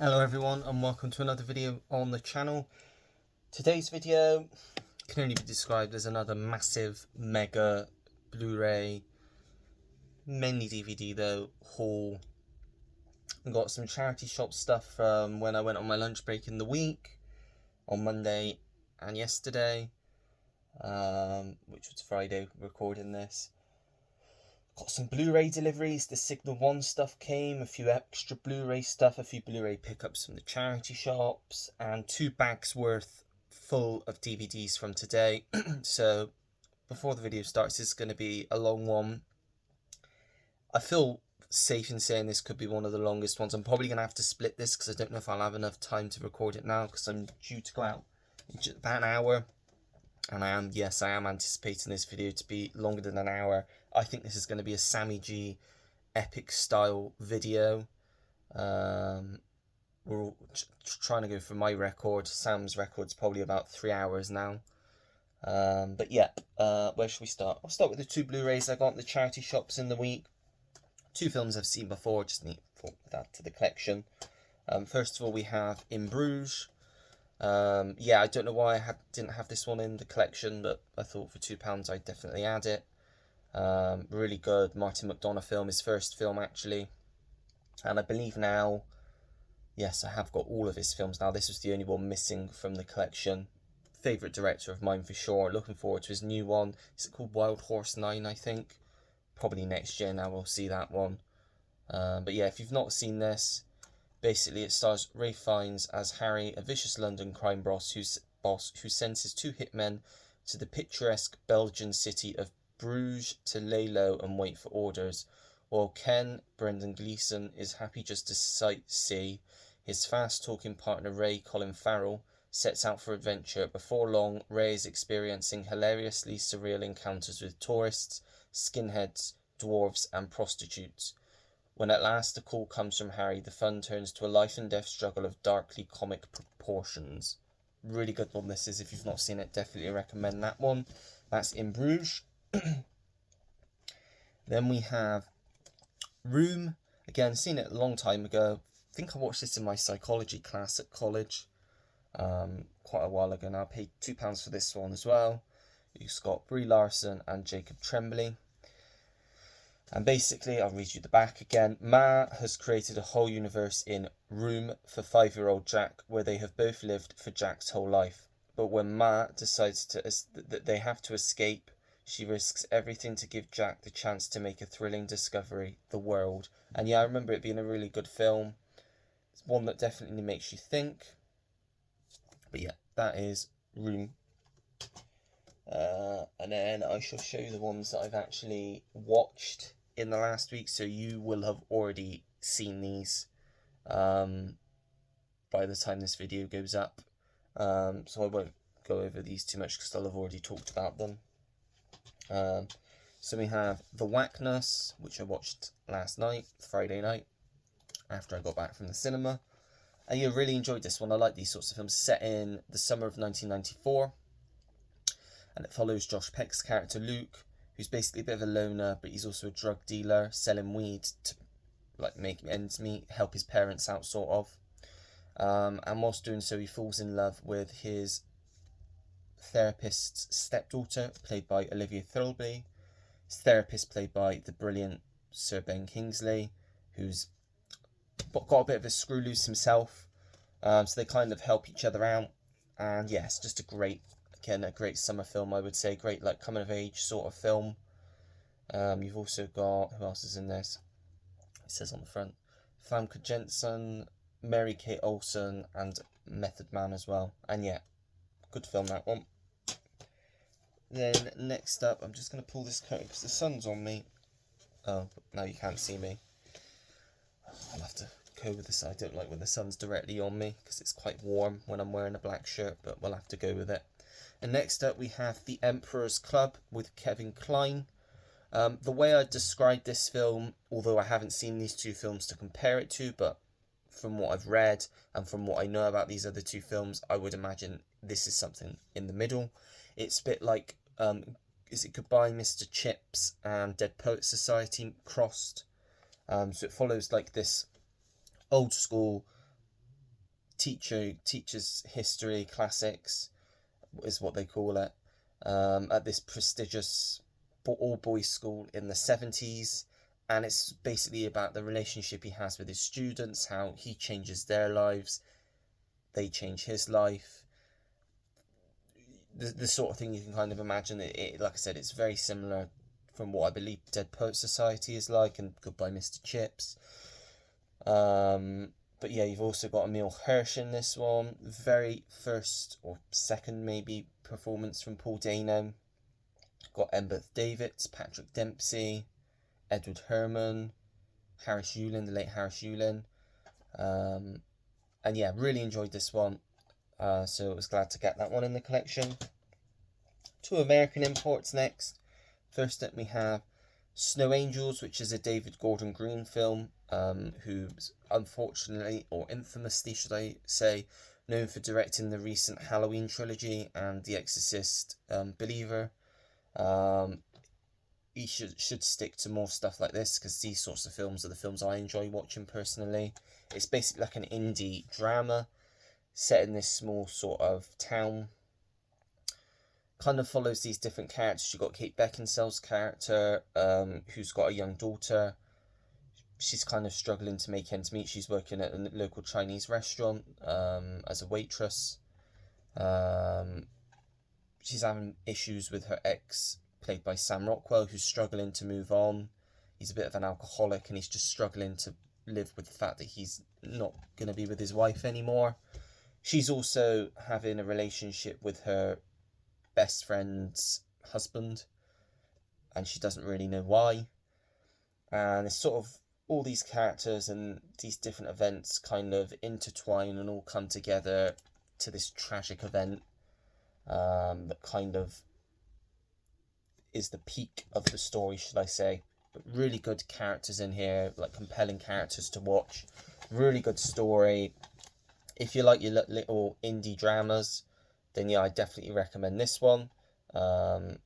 Hello everyone and welcome to another video on the channel. Today's video can only be described as another massive mega Blu-ray, mainly DVD though, haul. I got some charity shop stuff from when I went on my lunch break in the week on Monday and yesterday, which was Friday recording this. Got some Blu-ray deliveries, the Signal 1 stuff came, a few extra Blu-ray stuff, a few Blu-ray pickups from the charity shops, and 2 bags worth full of DVDs from today. So before the video starts, this is going to be a long one. I feel safe in saying this could be one of the longest ones. I'm probably going to have to split this because I don't know if I'll have enough time to record it now because I'm due to go out in about an hour. And I am anticipating this video to be longer than an hour. I think this is going to be a Sammy G epic style video. We're trying to go for my record. Sam's record's probably about 3 hours now. But yeah, where should we start? I'll start with the 2 Blu-rays I got in the charity shops in the week. 2 films I've seen before, just need to add to the collection. First of all, we have In Bruges. Yeah, I don't know why I didn't have this one in the collection, but I thought for £2 I'd definitely add it. Really good Martin McDonagh film, his first film actually. And I believe now, yes, I have got all of his films now. This was the only one missing from the collection. Favourite director of mine for sure. Looking forward to his new one. Is it called Wild Horse 9, I think? Probably next year now we'll see that one. But yeah, if you've not seen this, basically, it stars Ralph Fiennes as Harry, a vicious London crime boss who sends his 2 hitmen to the picturesque Belgian city of Bruges to lay low and wait for orders, while Ken, Brendan Gleeson, is happy just to sightsee. His fast-talking partner Ray, Colin Farrell, sets out for adventure. Before long, Ray is experiencing hilariously surreal encounters with tourists, skinheads, dwarves, and prostitutes. When at last a call comes from Harry, the fun turns to a life and death struggle of darkly comic proportions. Really good one this is. If you've not seen it, definitely recommend that one. That's In Bruges. Then we have Room. Again, seen it a long time ago. I think I watched this in my psychology class at college. Quite a while ago now. I paid £2 for this one as well. You've got Brie Larson and Jacob Tremblay. And basically, I'll read you the back again. Ma has created a whole universe in Room for 5-year-old Jack, where they have both lived for Jack's whole life. But when Ma decides that they have to escape, she risks everything to give Jack the chance to make a thrilling discovery, the world. And yeah, I remember it being a really good film. It's one that definitely makes you think. But yeah, that is Room. And then I shall show you the ones that I've actually watched in the last week, so you will have already seen these by the time this video goes up, so I won't go over these too much because I'll have already talked about them. So we have The Whackness, which I watched last night, Friday night, after I got back from the cinema, and you really enjoyed this one. I like these sorts of films set in the summer of 1994. And it follows Josh Peck's character Luke, who's basically a bit of a loner, but he's also a drug dealer, selling weed to make ends meet, help his parents out sort of. And whilst doing so, he falls in love with his therapist's stepdaughter, played by Olivia Thirlby. His therapist, played by the brilliant Sir Ben Kingsley, who's got a bit of a screw loose himself. So they kind of help each other out. And yeah, it's just a great summer film, I would say. Great, coming of age sort of film. You've also got, who else is in this? It says on the front, Famke Jensen, Mary Kate Olsen, and Method Man as well. And yeah, good film, that one. Then next up, I'm just going to pull this curtain because the sun's on me. Oh, now you can't see me. I'll have to go with this. I don't like when the sun's directly on me because it's quite warm when I'm wearing a black shirt, but we'll have to go with it. And next up we have The Emperor's Club with Kevin Kline. The way I describe this film, although I haven't seen these 2 films to compare it to, but from what I've read and from what I know about these other 2 films, I would imagine this is something in the middle. It's a bit like, is it Goodbye Mr. Chips and Dead Poets Society crossed? So it follows like this old school teacher teaches history, classics is what they call it, at this prestigious all-boys school in the 70s. And it's basically about the relationship he has with his students, how he changes their lives, they change his life. The sort of thing you can kind of imagine. Like I said, it's very similar from what I believe Dead Poet Society is like, and Goodbye Mr. Chips. But yeah, you've also got Emile Hirsch in this one. Very first or second maybe performance from Paul Dano. Got Embeth Davids, Patrick Dempsey, Edward Herrmann, Harris Yulin, the late Harris Yulin. And yeah, really enjoyed this one. So I was glad to get that one in the collection. 2 American imports next. First up we have Snow Angels, which is a David Gordon Green film, who's unfortunately, or infamously should I say, known for directing the recent Halloween trilogy and The Exorcist Believer. He should stick to more stuff like this, because these sorts of films are the films I enjoy watching personally. It's basically like an indie drama set in this small sort of town. Kind of follows these different characters. You've got Kate Beckinsale's character, who's got a young daughter. She's kind of struggling to make ends meet. She's working at a local Chinese restaurant as a waitress. She's having issues with her ex, played by Sam Rockwell, who's struggling to move on. He's a bit of an alcoholic, and he's just struggling to live with the fact that he's not going to be with his wife anymore. She's also having a relationship with her best friend's husband, and she doesn't really know why. And it's sort of all these characters and these different events kind of intertwine and all come together to this tragic event that kind of is the peak of the story, should I say. But really good characters in here, like compelling characters to watch. Really good story. If you like your little indie dramas, then yeah, I definitely recommend this one. Yeah,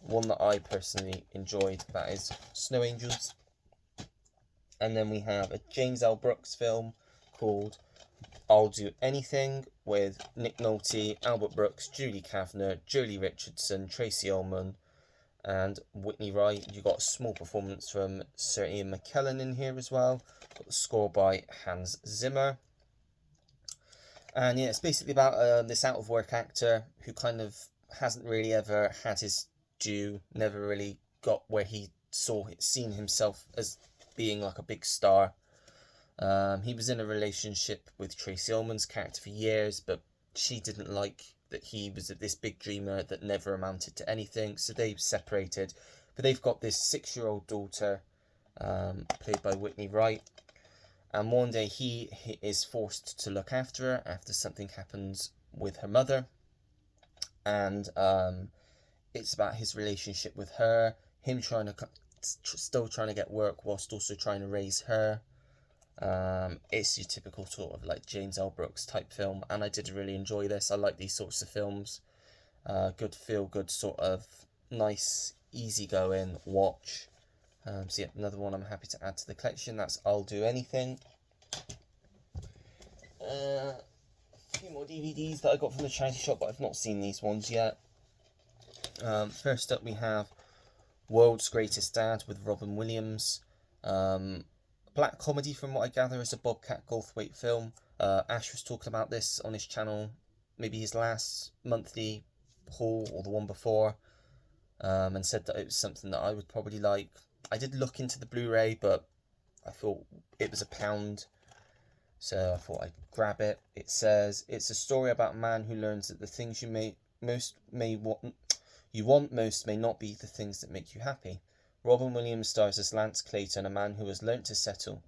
one that I personally enjoyed, that is Snow Angels. And then we have a James L. Brooks film called I'll Do Anything, with Nick Nolte, Albert Brooks, Julie Kavner, Jolie Richardson, Tracy Ullman, and Whitney Wright. You got a small performance from Sir Ian McKellen in here as well. Got the score by Hans Zimmer. And yeah, it's basically about this out of work actor who kind of hasn't really ever had his due, never really got where he seen himself as being like a big star. He was in a relationship with Tracy Ullman's character for years, but she didn't like that he was this big dreamer that never amounted to anything, so they've separated. But they've got this 6-year-old daughter, played by Whitney Wright, and one day he is forced to look after her after something happens with her mother, and it's about his relationship with her, him still trying to get work whilst also trying to raise her. It's your typical sort of like James L. Brooks type film, and I did really enjoy this. I like these sorts of films. Good feel good sort of nice, easygoing watch. So yeah, another one I'm happy to add to the collection. That's I'll Do Anything. A few more DVDs that I got from the charity shop, but I've not seen these ones yet. First up we have World's Greatest Dad with Robin Williams. Black comedy, from what I gather, is a Bobcat Goldthwait film. Ash was talking about this on his channel, maybe his last monthly haul or the one before, and said that it was something that I would probably like. I did look into the Blu-ray, but I thought it was £1, so I thought I'd grab it. It says, it's a story about a man who learns that the things you want most may not be the things that make you happy. Robin Williams stars as Lance Clayton, a man who has learnt to settle.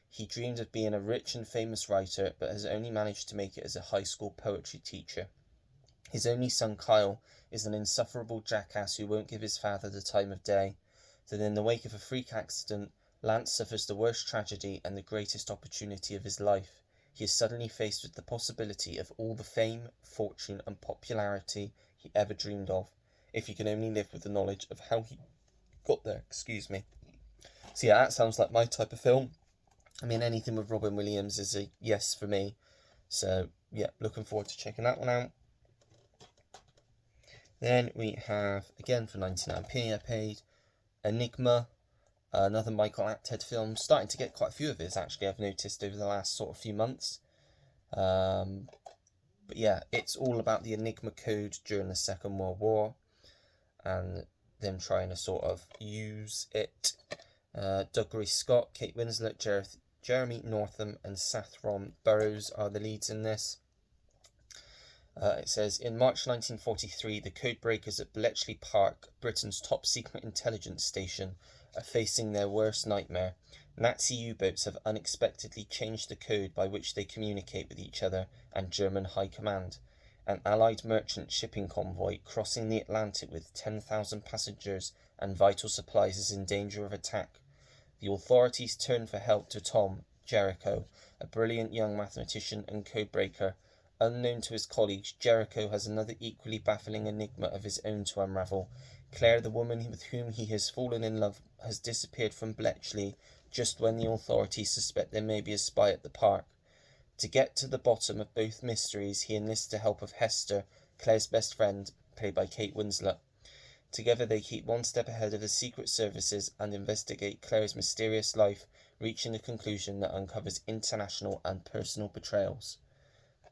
He dreamed of being a rich and famous writer, but has only managed to make it as a high school poetry teacher. His only son, Kyle, is an insufferable jackass who won't give his father the time of day. Then, in the wake of a freak accident, Lance suffers the worst tragedy and the greatest opportunity of his life. He is suddenly faced with the possibility of all the fame, fortune, and popularity he ever dreamed of, if he can only live with the knowledge of how he got there. So yeah, that sounds like my type of film. I mean, anything with Robin Williams is a yes for me. So, yeah, looking forward to checking that one out. Then we have, again for 99p, I paid Enigma, another Michael Apted film. Starting to get quite a few of his, actually, I've noticed over the last sort of few months. But yeah, it's all about the Enigma code during the Second World War and them trying to sort of use it. Dougray Scott, Kate Winslet, Jeremy Northam and Saffron Burrows are the leads in this. It says, in March 1943, the codebreakers at Bletchley Park, Britain's top secret intelligence station, are facing their worst nightmare. Nazi U-boats have unexpectedly changed the code by which they communicate with each other and German high command. An Allied merchant shipping convoy crossing the Atlantic with 10,000 passengers and vital supplies is in danger of attack. The authorities turn for help to Tom Jericho, a brilliant young mathematician and codebreaker. Unknown to his colleagues, Jericho has another equally baffling enigma of his own to unravel. Claire, the woman with whom he has fallen in love, has disappeared from Bletchley just when the authorities suspect there may be a spy at the park. To get to the bottom of both mysteries, he enlists the help of Hester, Claire's best friend, played by Kate Winslet. Together they keep one step ahead of the secret services and investigate Claire's mysterious life, reaching a conclusion that uncovers international and personal betrayals.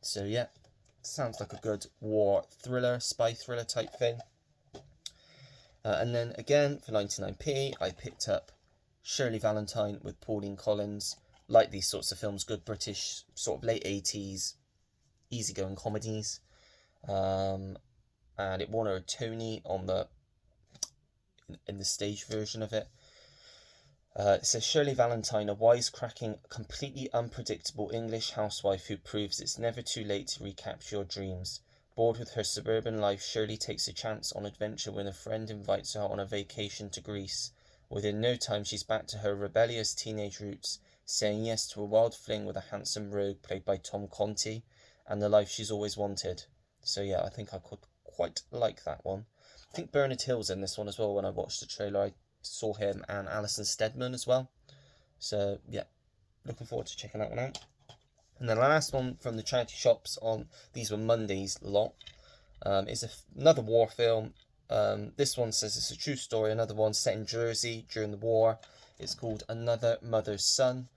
So yeah, sounds like a good war thriller, spy thriller type thing. And then again, for 99p, I picked up Shirley Valentine with Pauline Collins. Like these sorts of films, good British, sort of late 80s, easygoing comedies. And it won her a Tony on in the stage version of it. It says, Shirley Valentine, a wisecracking, completely unpredictable English housewife who proves it's never too late to recapture your dreams. Bored with her suburban life, Shirley takes a chance on adventure when a friend invites her on a vacation to Greece. Within no time, she's back to her rebellious teenage roots, saying yes to a wild fling with a handsome rogue played by Tom Conti, and the life she's always wanted. So yeah, I think I could quite like that one. I think Bernard Hill's in this one as well. When I watched the trailer, I saw him and Alison Steadman as well. So yeah, looking forward to checking that one out. And then the last one from the charity shops on these were Monday's lot is another war film. This one says it's a true story. Another one set in Jersey during the war. It's called Another Mother's Son.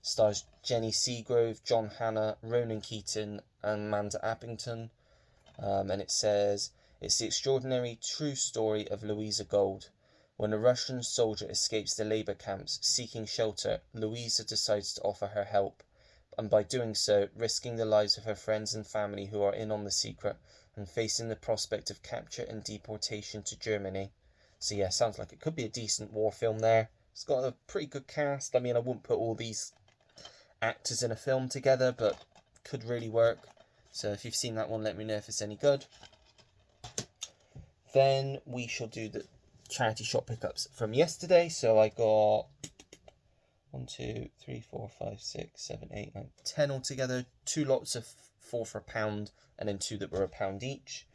Stars Jenny Seagrove, John Hannah, Ronan Keating, and Amanda Abington. And it says it's the extraordinary true story of Louisa Gold. When a Russian soldier escapes the labour camps seeking shelter, Louisa decides to offer her help, and by doing so, risking the lives of her friends and family who are in on the secret and facing the prospect of capture and deportation to Germany. So yeah, sounds like it could be a decent war film there. It's got a pretty good cast. I mean, I wouldn't put all these actors in a film together, but could really work. So if you've seen that one, let me know if it's any good. Then we shall do the charity shop pickups from yesterday. So I got 1, 2, 3, 4, 5, 6, 7, 8, 9, 10 altogether. 2 lots of 4 for £1, and then 2 that were £1 each.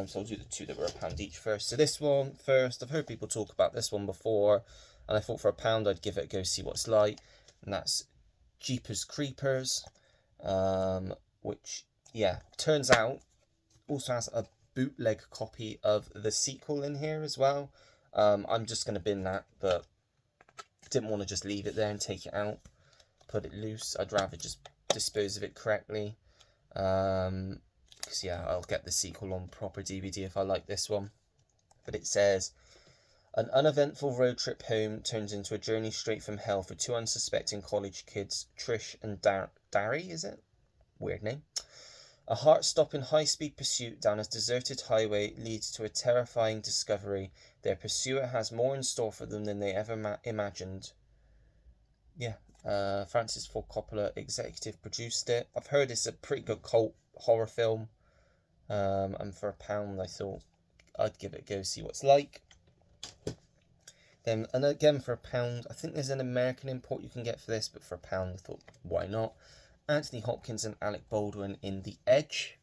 So I'll do the 2 that were £1 each first. So this one first, I've heard people talk about this one before, and I thought for £1 I'd give it a go, see what it's like. And that's Jeepers Creepers, which, yeah, turns out also has a bootleg copy of the sequel in here as well. I'm just going to bin that, but didn't want to just leave it there and take it out, put it loose. I'd rather just dispose of it correctly. Because yeah, I'll get the sequel on proper DVD if I like this one. But it says, an uneventful road trip home turns into a journey straight from hell for 2 unsuspecting college kids, Trish and Darry, is it? Weird name. A heart-stopping high-speed pursuit down a deserted highway leads to a terrifying discovery. Their pursuer has more in store for them than they ever imagined. Yeah, Francis Ford Coppola executive produced it. I've heard it's a pretty good cult horror film. And for £1, I thought I'd give it a go, see what it's like. Then, and again for £1, I think there's an American import you can get for this, but for £1, I thought, why not? Anthony Hopkins and Alec Baldwin in The Edge.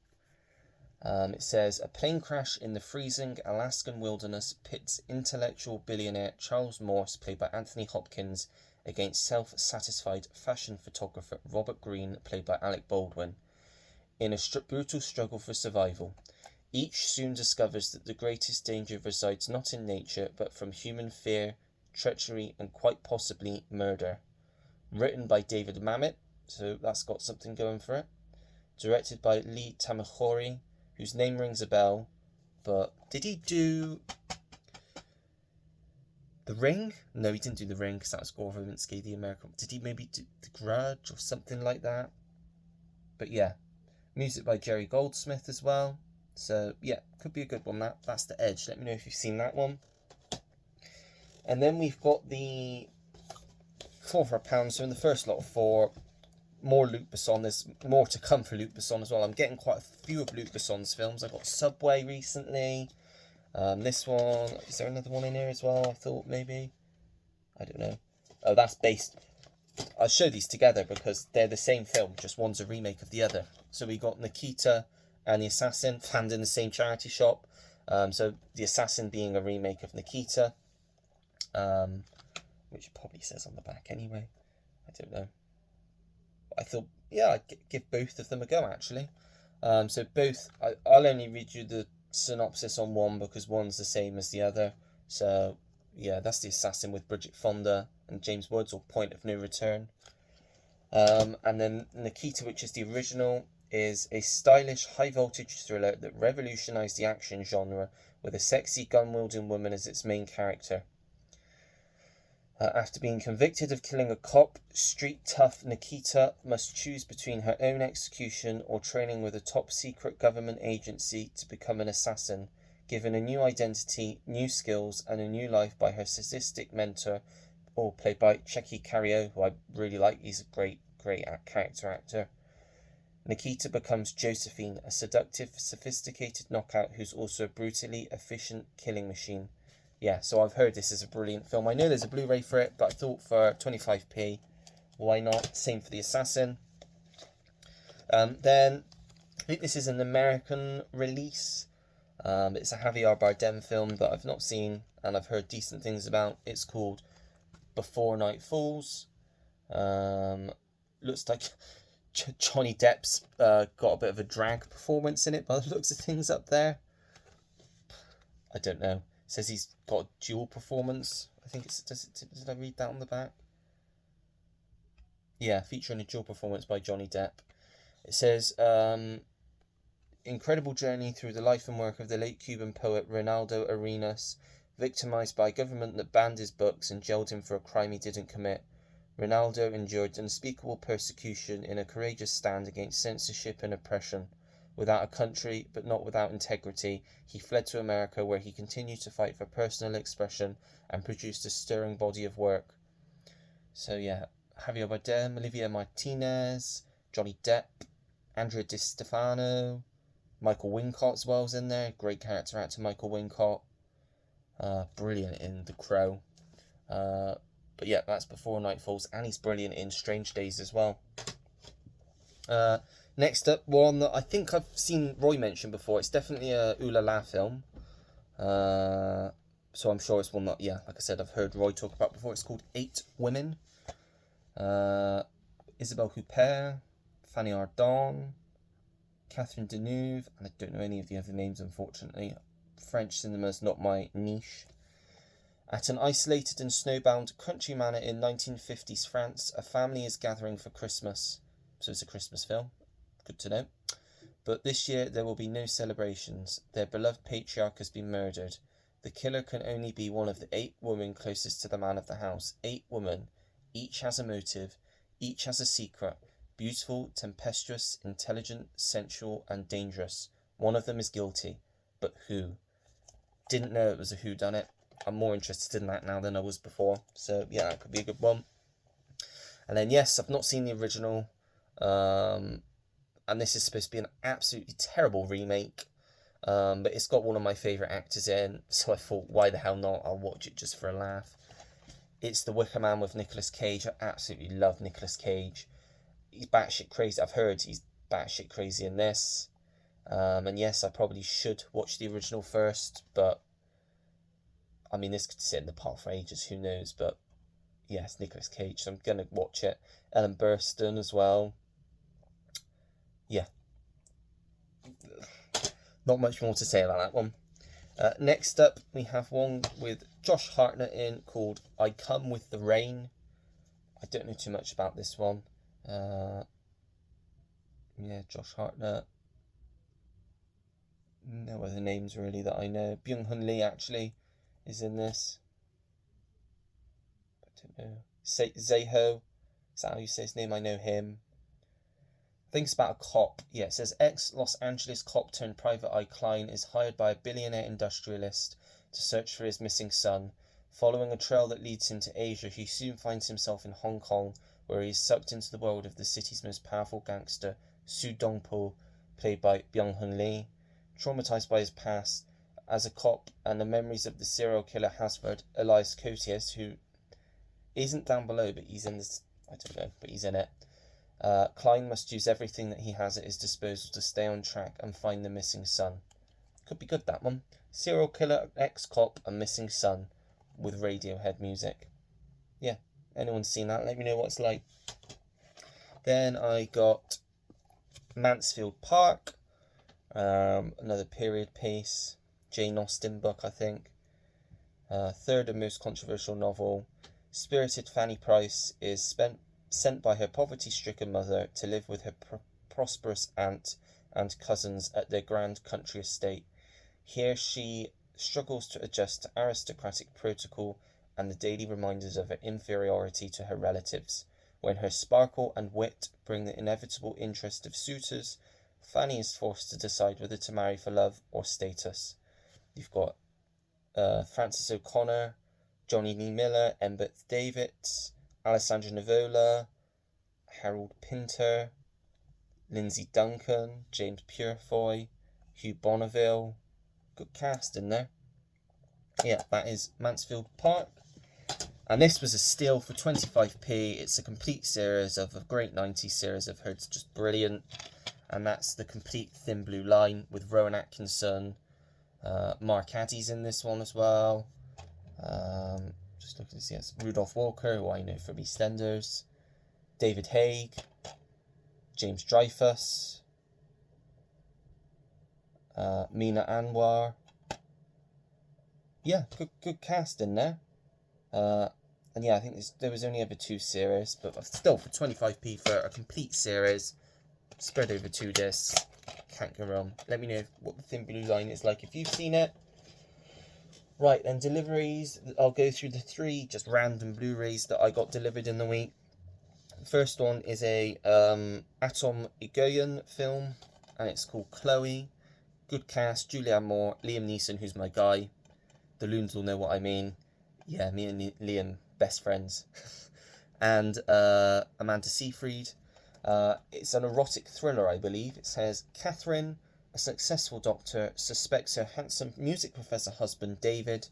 It says, a plane crash in the freezing Alaskan wilderness pits intellectual billionaire Charles Morse, played by Anthony Hopkins, against self-satisfied fashion photographer Robert Greene, played by Alec Baldwin. In a brutal struggle for survival, each soon discovers that the greatest danger resides not in nature, but from human fear, treachery, and quite possibly murder. Written by David Mamet, so that's got something going for it. Directed by Lee Tamahori, whose name rings a bell, but did he do The Ring? No, he didn't do The Ring because that was Gore Verbinski, the American. Did he maybe do The Grudge or something like that? But yeah, music by Jerry Goldsmith as well. So yeah, could be a good one. That's The Edge. Let me know if you've seen that one. And then we've got the 4 for £1. So in the first lot of 4, more Luc Besson. There's more to come for Luc Besson as well. I'm getting quite a few of Luc Besson's films. I got Subway recently. This one, is there another one in here as well? I thought maybe, I don't know. Oh, that's based. I'll show these together because they're the same film, just one's a remake of the other. So we got Nikita and the Assassin, found in the same charity shop. So the Assassin being a remake of Nikita, which it probably says on the back anyway. I don't know. I thought, yeah, I'd give both of them a go actually. So both, I'll only read you the synopsis on one because one's the same as the other. So yeah, that's the Assassin with Bridget Fonda and James Woods, or Point of No Return. And then Nikita, which is the original, is a stylish high voltage thriller that revolutionized the action genre with a sexy gun wielding woman as its main character. After being convicted of killing a cop, street tough Nikita must choose between her own execution or training with a top secret government agency to become an assassin, given a new identity, new skills, and a new life by her sadistic mentor, all played by Checky Cario, who I really like. He's a great character actor. Nikita becomes Josephine, a seductive, sophisticated knockout who's also a brutally efficient killing machine. Yeah, so I've heard this is a brilliant film. I know there's a Blu-ray for it, but I thought for 25p, why not? Same for The Assassin. Then, I think this is an American release. It's a Javier Bardem film that I've not seen and I've heard decent things about. It's called Before Night Falls. Looks like Johnny Depp's got a bit of a drag performance in it by the looks of things up there. I don't know. It says he's got a dual performance. I think it's... Did I read that on the back? Yeah, featuring a dual performance by Johnny Depp. It says, incredible journey through the life and work of the late Cuban poet Reinaldo Arenas, victimized by a government that banned his books and jailed him for a crime he didn't commit. Reinaldo endured unspeakable persecution in a courageous stand against censorship and oppression. Without a country, but not without integrity, he fled to America, where he continued to fight for personal expression and produced a stirring body of work. So yeah, Javier Bardem, Olivia Martinez, Johnny Depp, Andrea Di Stefano, Michael Wincott as well is in there. Great character actor Michael Wincott. Brilliant in The Crow. But yeah, that's Before Night Falls, and he's brilliant in Strange Days as well. Next up, one that I think I've seen Roy mention before. It's definitely a Ooh La La film. So I'm sure it's one that, yeah, like I said, I've heard Roy talk about before. It's called 8 Women. Isabelle Huppert, Fanny Ardant, Catherine Deneuve, and I don't know any of the other names, unfortunately. French cinema is not my niche. At an isolated and snowbound country manor in 1950s France, a family is gathering for Christmas. So it's a Christmas film. Good to know. But this year there will be no celebrations. Their beloved patriarch has been murdered. The killer can only be one of the 8 women closest to the man of the house. 8 women. Each has a motive. Each has a secret. Beautiful, tempestuous, intelligent, sensual, and dangerous. One of them is guilty. But who? Didn't know it was a whodunit. I'm more interested in that now than I was before. So yeah, that could be a good one. And then yes, I've not seen the original. And this is supposed to be an absolutely terrible remake. But it's got one of my favourite actors in. So I thought, why the hell not? I'll watch it just for a laugh. It's The Wicker Man with Nicolas Cage. I absolutely love Nicolas Cage. He's batshit crazy. I've heard he's batshit crazy in this. And yes, I probably should watch the original first. But I mean, this could sit in the pot for ages. Who knows? But it's Nicolas Cage, so I'm going to watch it. Ellen Burstyn as well. Yeah. Not much more to say about that one. Next up, we have one with Josh Hartnett in called I Come With The Rain. I don't know too much about this one. Josh Hartnett. No other names really that I know. Byung-hun Lee actually is in this. I don't know. Zeho. Is that how you say his name? I know him. I think it's about a cop. Yeah, it says ex-Los Angeles cop turned private eye Klein is hired by a billionaire industrialist to search for his missing son. Following a trail that leads him to Asia, he soon finds himself in Hong Kong, where he is sucked into the world of the city's most powerful gangster, Su Dongpo, played by Byung-hun Lee. Traumatized by his past as a cop and the memories of the serial killer Hasford, Elias Cotius, who isn't down below, but he's in this, I don't know, but he's in it. Klein must use everything that he has at his disposal to stay on track and find the missing son. Could be good, that one. Serial killer, ex-cop, and missing son with Radiohead music. Yeah, anyone seen that? Let me know what it's like. Then I got Mansfield Park. Another period piece, Jane Austen book, I think. Third and most controversial novel. Spirited Fanny Price is sent by her poverty-stricken mother to live with her prosperous aunt and cousins at their grand country estate. Here she struggles to adjust to aristocratic protocol and the daily reminders of her inferiority to her relatives. When her sparkle and wit bring the inevitable interest of suitors, Fanny is forced to decide whether to marry for love or status. You've got Frances O'Connor, Johnny Lee Miller, Embeth Davids, Alessandra Nivola, Harold Pinter, Lindsay Duncan, James Purefoy, Hugh Bonneville. Good cast in there. Yeah, that is Mansfield Park. And this was a steal for 25p. It's a complete series of a great 90s series I've heard. It's just brilliant. And that's the complete Thin Blue Line with Rowan Atkinson. Mark Addy's in this one as well. Just looking to see, it's Rudolph Walker, who I know from EastEnders. David Haig. James Dreyfus. Mina Anwar. Yeah, good cast in there. And yeah, I think there was only ever 2 series, but still for 25p for a complete series, spread over 2 discs, can't go wrong. Let me know what the Thin Blue Line is like if you've seen it. Right, then deliveries. I'll go through the 3 just random Blu-rays that I got delivered in the week. The first one is a Atom Egoyan film, and it's called Chloe. Good cast, Julianne Moore, Liam Neeson, who's my guy. The loons will know what I mean. Yeah, me and Liam, best friends. And Amanda Seyfried. It's an erotic thriller, I believe. It says, Catherine, a successful doctor, suspects her handsome music professor husband, David,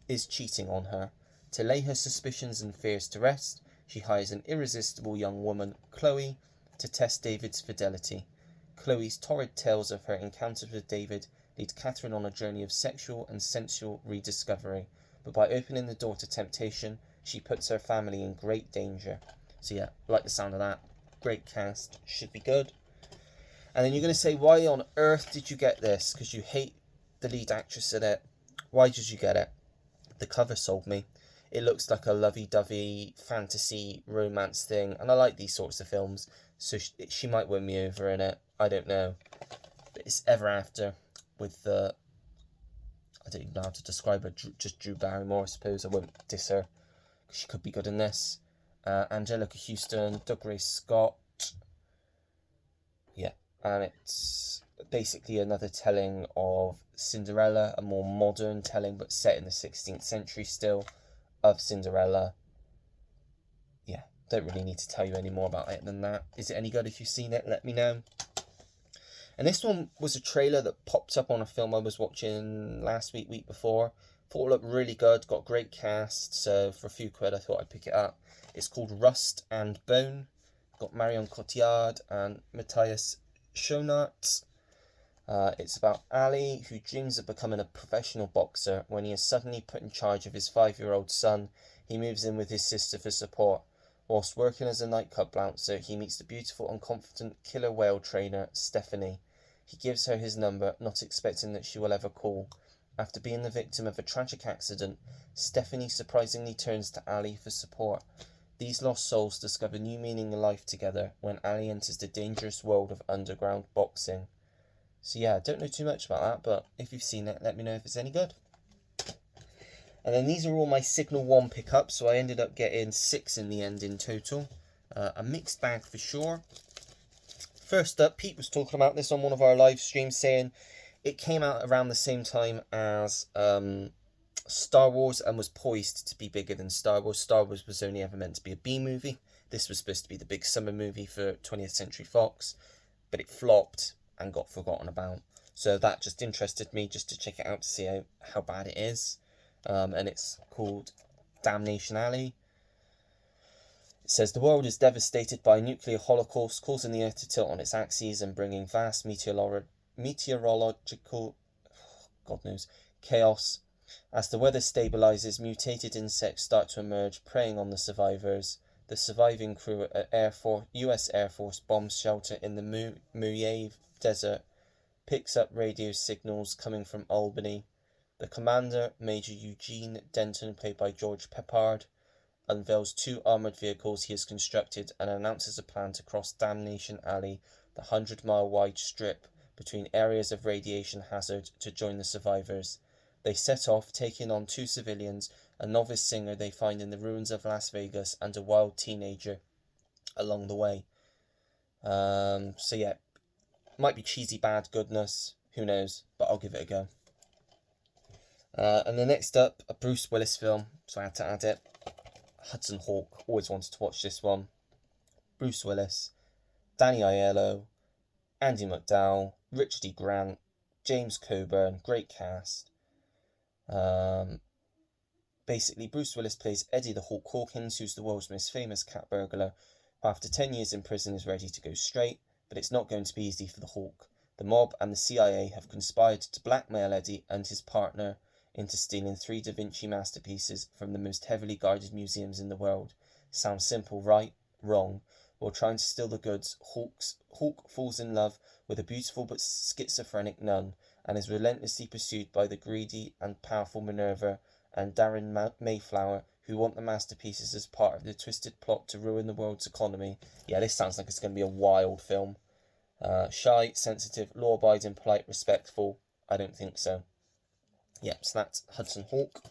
is cheating on her. To lay her suspicions and fears to rest, she hires an irresistible young woman, Chloe, to test David's fidelity. Chloe's torrid tales of her encounters with David lead Catherine on a journey of sexual and sensual rediscovery. But by opening the door to temptation, she puts her family in great danger. So yeah, like the sound of that. Great cast, should be good. And then you're going to say, why on earth did you get this? Because you hate the lead actress in it. Why did you get it? The cover sold me. It looks like a lovey-dovey fantasy romance thing, and I like these sorts of films, so she might win me over in it. I don't know. But it's Ever After with the... I don't even know how to describe her, just Drew Barrymore, I suppose. I won't diss her, because she could be good in this. Angelica Houston, Doug Ray Scott. Yeah, and it's basically another telling of Cinderella, a more modern telling, but set in the 16th century still, of Cinderella. Yeah, don't really need to tell you any more about it than that. Is it any good? If you've seen it, let me know. And this one was a trailer that popped up on a film I was watching last week before. Thought it looked really good, got a great cast, so for a few quid I thought I'd pick it up. It's called Rust and Bone. Got Marion Cotillard and Matthias Schoenaerts. It's about Ali, who dreams of becoming a professional boxer when he is suddenly put in charge of his 5-year-old son he moves in with his sister for support. Whilst working as a nightclub bouncer, he meets the beautiful and confident killer whale trainer, Stephanie. He gives her his number, not expecting that she will ever call. After being the victim of a tragic accident, Stephanie surprisingly turns to Ali for support. These lost souls discover new meaning in life together when Ali enters the dangerous world of underground boxing. So yeah, I don't know too much about that, but if you've seen it, let me know if it's any good. And then these are all my Signal 1 pickups, so I ended up getting 6 in the end in total. A mixed bag for sure. First up, Pete was talking about this on one of our live streams, saying it came out around the same time as Star Wars and was poised to be bigger than Star Wars. Star Wars was only ever meant to be a B movie. This was supposed to be the big summer movie for 20th Century Fox, but it flopped and got forgotten about. So that just interested me just to check it out to see how bad it is. And it's called Damnation Alley. It says the world is devastated by a nuclear holocaust, causing the Earth to tilt on its axis and bringing vast meteorological, God knows, chaos. As the weather stabilizes, mutated insects start to emerge, preying on the survivors. The surviving crew at US Air Force bomb shelter in the Mojave Desert picks up radio signals coming from Albany. The commander, Major Eugene Denton, played by George Peppard, unveils 2 armoured vehicles he has constructed and announces a plan to cross Damnation Alley, the 100-mile-wide strip between areas of radiation hazard, to join the survivors. They set off, taking on 2 civilians, a novice singer they find in the ruins of Las Vegas, and a wild teenager along the way. So yeah, might be cheesy bad goodness, who knows, but I'll give it a go. And the next up, a Bruce Willis film, so I had to add it. Hudson Hawk, always wanted to watch this one. Bruce Willis, Danny Aiello, Andy McDowell, Richard E. Grant, James Coburn, great cast. Basically, Bruce Willis plays Eddie the Hawk Hawkins, who's the world's most famous cat burglar, who after 10 years in prison is ready to go straight, but it's not going to be easy for the Hawk. The mob and the CIA have conspired to blackmail Eddie and his partner into stealing 3 Da Vinci masterpieces from the most heavily guarded museums in the world. Sounds simple, right? Wrong. While trying to steal the goods, Hawk falls in love with a beautiful but schizophrenic nun and is relentlessly pursued by the greedy and powerful Minerva and Darren Mayflower, who want the masterpieces as part of the twisted plot to ruin the world's economy. Yeah, this sounds like it's going to be a wild film. Shy, sensitive, law-abiding, polite, respectful. I don't think so. Yep, so that's Hudson Hawk.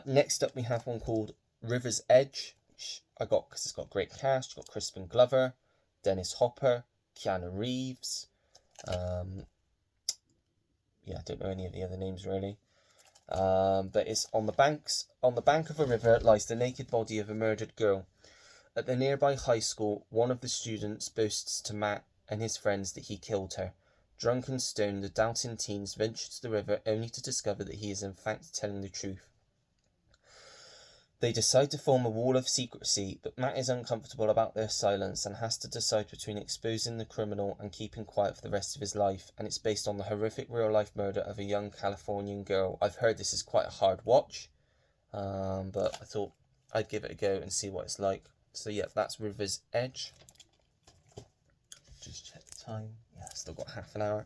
Next up we have one called River's Edge, which I got because it's got great cast. You've got Crispin Glover, Dennis Hopper, Keanu Reeves. Yeah, I don't know any of the other names really. But it's on the bank of a river lies the naked body of a murdered girl. At the nearby high school, one of the students boasts to Matt and his friends that he killed her. Drunk and stoned, the doubting teens venture to the river only to discover that he is in fact telling the truth. They decide to form a wall of secrecy, but Matt is uncomfortable about their silence and has to decide between exposing the criminal and keeping quiet for the rest of his life, and it's based on the horrific real-life murder of a young Californian girl. I've heard this is quite a hard watch, but I thought I'd give it a go and see what it's like. So yeah, that's River's Edge. Just check the time. Yeah, still got half an hour.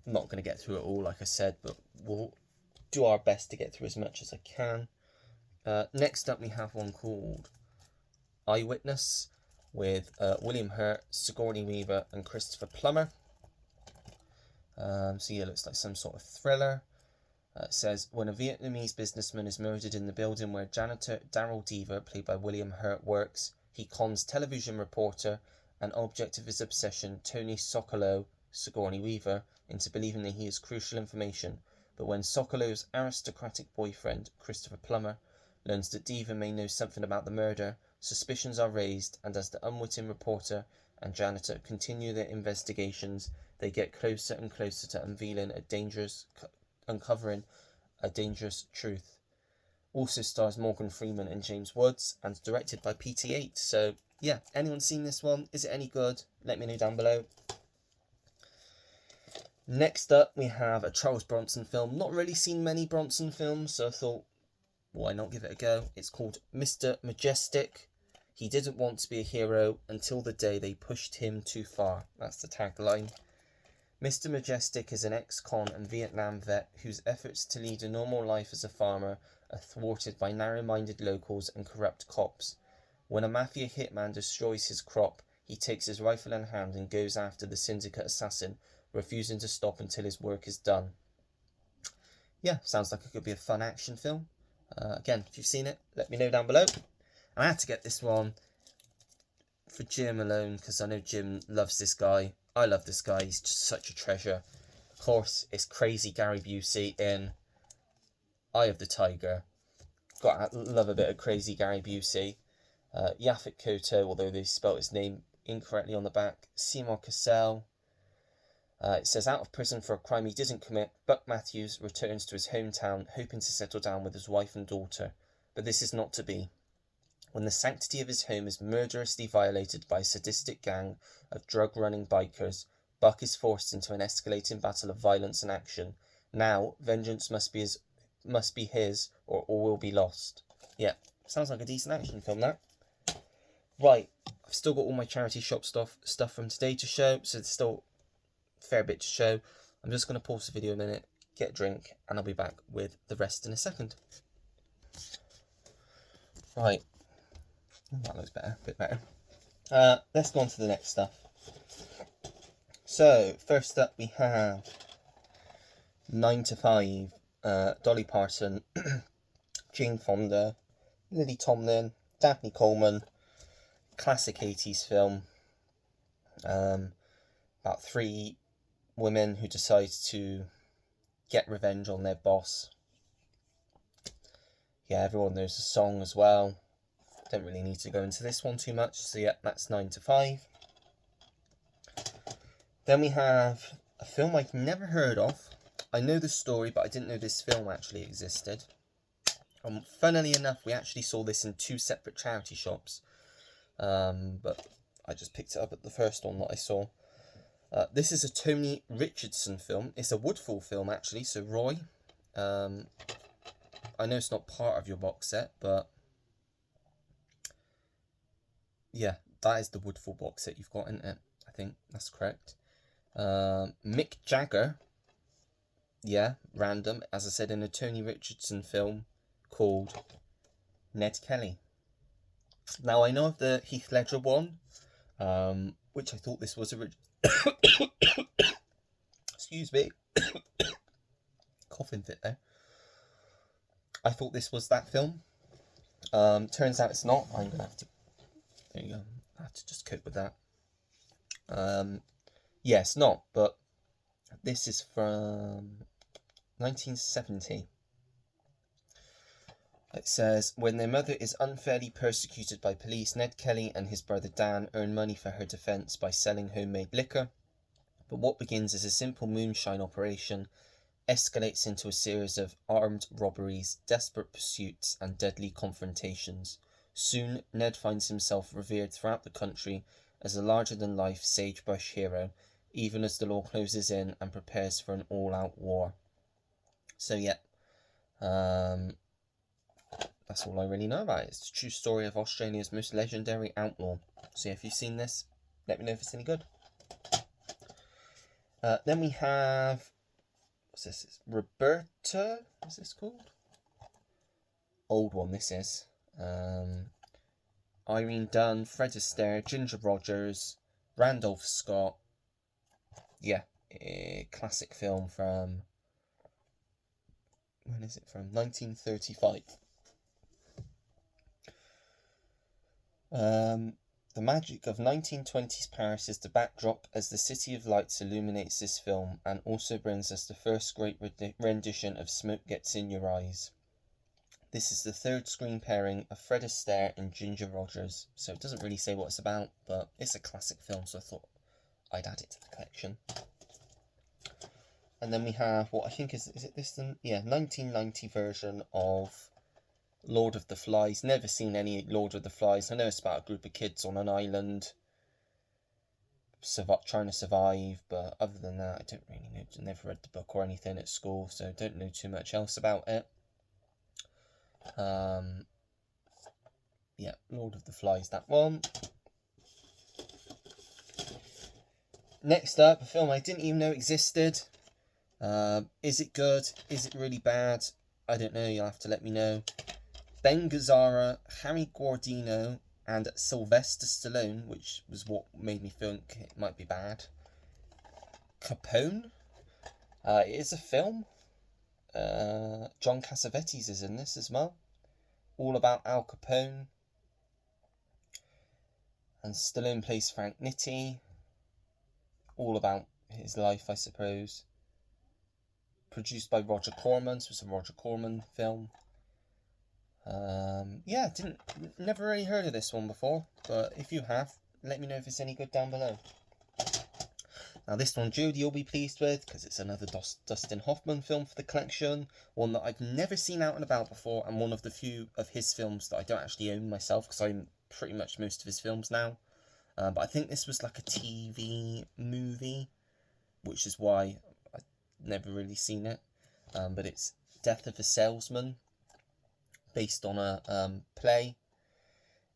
I'm not going to get through it all, like I said, but we'll do our best to get through as much as I can. Next up we have one called Eyewitness with William Hurt, Sigourney Weaver and Christopher Plummer. So yeah, it looks like some sort of thriller. It says, when a Vietnamese businessman is murdered in the building where janitor Daryl Deaver, played by William Hurt, works, he cons television reporter and object of his obsession, Tony Sokolow, Sigourney Weaver, into believing that he has crucial information. But when Sokolow's aristocratic boyfriend, Christopher Plummer, learns that Deaver may know something about the murder, suspicions are raised, and as the unwitting reporter and janitor continue their investigations, they get closer and closer to uncovering a dangerous truth. Also stars Morgan Freeman and James Woods, and directed by Peter Yates. So yeah, anyone seen this one? Is it any good? Let me know down below. Next up we have a Charles Bronson film. Not really seen many Bronson films, so I thought why not give it a go? It's called Mr. Majestic. He didn't want to be a hero until the day they pushed him too far. That's the tagline. Mr. Majestic is an ex-con and Vietnam vet whose efforts to lead a normal life as a farmer are thwarted by narrow-minded locals and corrupt cops. When a mafia hitman destroys his crop, he takes his rifle in hand and goes after the syndicate assassin, refusing to stop until his work is done. Yeah, sounds like it could be a fun action film. Again, if you've seen it, let me know down below. And I had to get this one for Jim alone, because I know Jim loves this guy. I love this guy, he's just such a treasure. Of course, it's crazy Gary Busey in Eye of the Tiger. Got to love a bit of crazy Gary Busey. Yaphet Kotto, although they spelt his name incorrectly on the back. Seymour Cassell. It says, out of prison for a crime he didn't commit, Buck Matthews returns to his hometown, hoping to settle down with his wife and daughter. But this is not to be. When the sanctity of his home is murderously violated by a sadistic gang of drug-running bikers, Buck is forced into an escalating battle of violence and action. Now, vengeance must be his, or all will be lost. Yeah, sounds like a decent action film, that. Right, I've still got all my charity shop stuff from today to show, so there's still a fair bit to show. I'm just going to pause the video a minute, get a drink, and I'll be back with the rest in a second. Right. That looks better, a bit better. Let's go on to the next stuff. So, first up we have 9 to 5, Dolly Parton, Jane Fonda, Lily Tomlin, Daphne Coleman, classic 80s film. About 3 women who decide to get revenge on their boss. Yeah, everyone knows the song as well. Don't really need to go into this one too much. So yeah, that's 9 to 5. Then we have a film I've never heard of. I know the story, but I didn't know this film actually existed. Funnily enough, we actually saw this in 2 separate charity shops. But I just picked it up at the first one that I saw. This is a Tony Richardson film. It's a Woodfall film actually, so Roy. I know it's not part of your box set, but yeah, that is the Woodfall box set you've got, isn't it? I think that's correct. Mick Jagger. Yeah, random. As I said, in a Tony Richardson film called Ned Kelly. Now, I know of the Heath Ledger one, which I thought this was excuse me. Coughing fit there. I thought this was that film. Turns out it's not. I'm going to have to... There you go. I have to just cope with that. Yes, not, but this is from 1970. It says, when their mother is unfairly persecuted by police, Ned Kelly and his brother Dan earn money for her defence by selling homemade liquor. But what begins as a simple moonshine operation escalates into a series of armed robberies, desperate pursuits, and deadly confrontations. Soon, Ned finds himself revered throughout the country as a larger-than-life sagebrush hero, even as the law closes in and prepares for an all-out war. So, yeah. That's all I really know about it. It's the true story of Australia's most legendary outlaw. So, yeah, if you've seen this, let me know if it's any good. Then we have... What's this? It's Roberta? What's this called? Old one, this is. Irene Dunne, Fred Astaire, Ginger Rogers, Randolph Scott. Yeah, a classic film from... When is it from? 1935. The magic of 1920s Paris is the backdrop as the City of Lights illuminates this film, and also brings us the first great rendition of Smoke Gets in Your Eyes. This is the 3rd screen pairing of Fred Astaire and Ginger Rogers, so it doesn't really say what it's about, but it's a classic film, so I thought I'd add it to the collection. And then we have what I think is it this? Yeah, 1990 version of Lord of the Flies. Never seen any Lord of the Flies. I know it's about a group of kids on an island trying to survive, but other than that, I don't really know. Never read the book or anything at school, so don't know too much else about it. Yeah, Lord of the Flies, that one. Next up, a film I didn't even know existed. Is it good? Is it really bad? I don't know, you'll have to let me know. Ben Gazzara, Harry Guardino, and Sylvester Stallone, which was what made me think it might be bad. Capone? It is a film. John Cassavetes is in this as well. All about Al Capone. And Stallone plays Frank Nitti. All about his life, I suppose. Produced by Roger Corman, so it's a Roger Corman film. Yeah, never really heard of this one before, but if you have, let me know if it's any good down below. Now this one Jodie will be pleased with, because it's another Dustin Hoffman film for the collection, one that I've never seen out and about before, and one of the few of his films that I don't actually own myself, because I own pretty much most of his films now. But I think this was like a TV movie, which is why I've never really seen it. But it's Death of a Salesman, based on a play.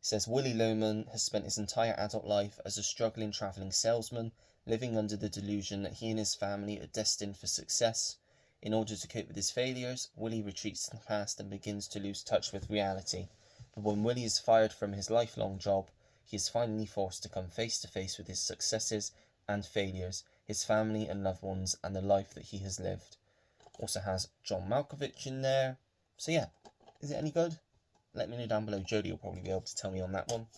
It says Willy Loman has spent his entire adult life as a struggling travelling salesman, living under the delusion that he and his family are destined for success. In order to cope with his failures, Willy retreats to the past and begins to lose touch with reality. But when Willy is fired from his lifelong job, he is finally forced to come face to face with his successes and failures, his family and loved ones, and the life that he has lived. Also has John Malkovich in there. So yeah, is it any good? Let me know down below. Jodie will probably be able to tell me on that one.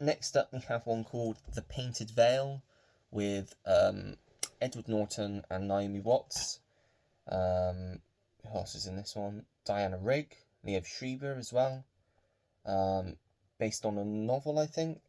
Next up, we have one called The Painted Veil with Edward Norton and Naomi Watts. Who else is in this one? Diana Rigg, Liev Schreiber as well. Based on a novel, I think.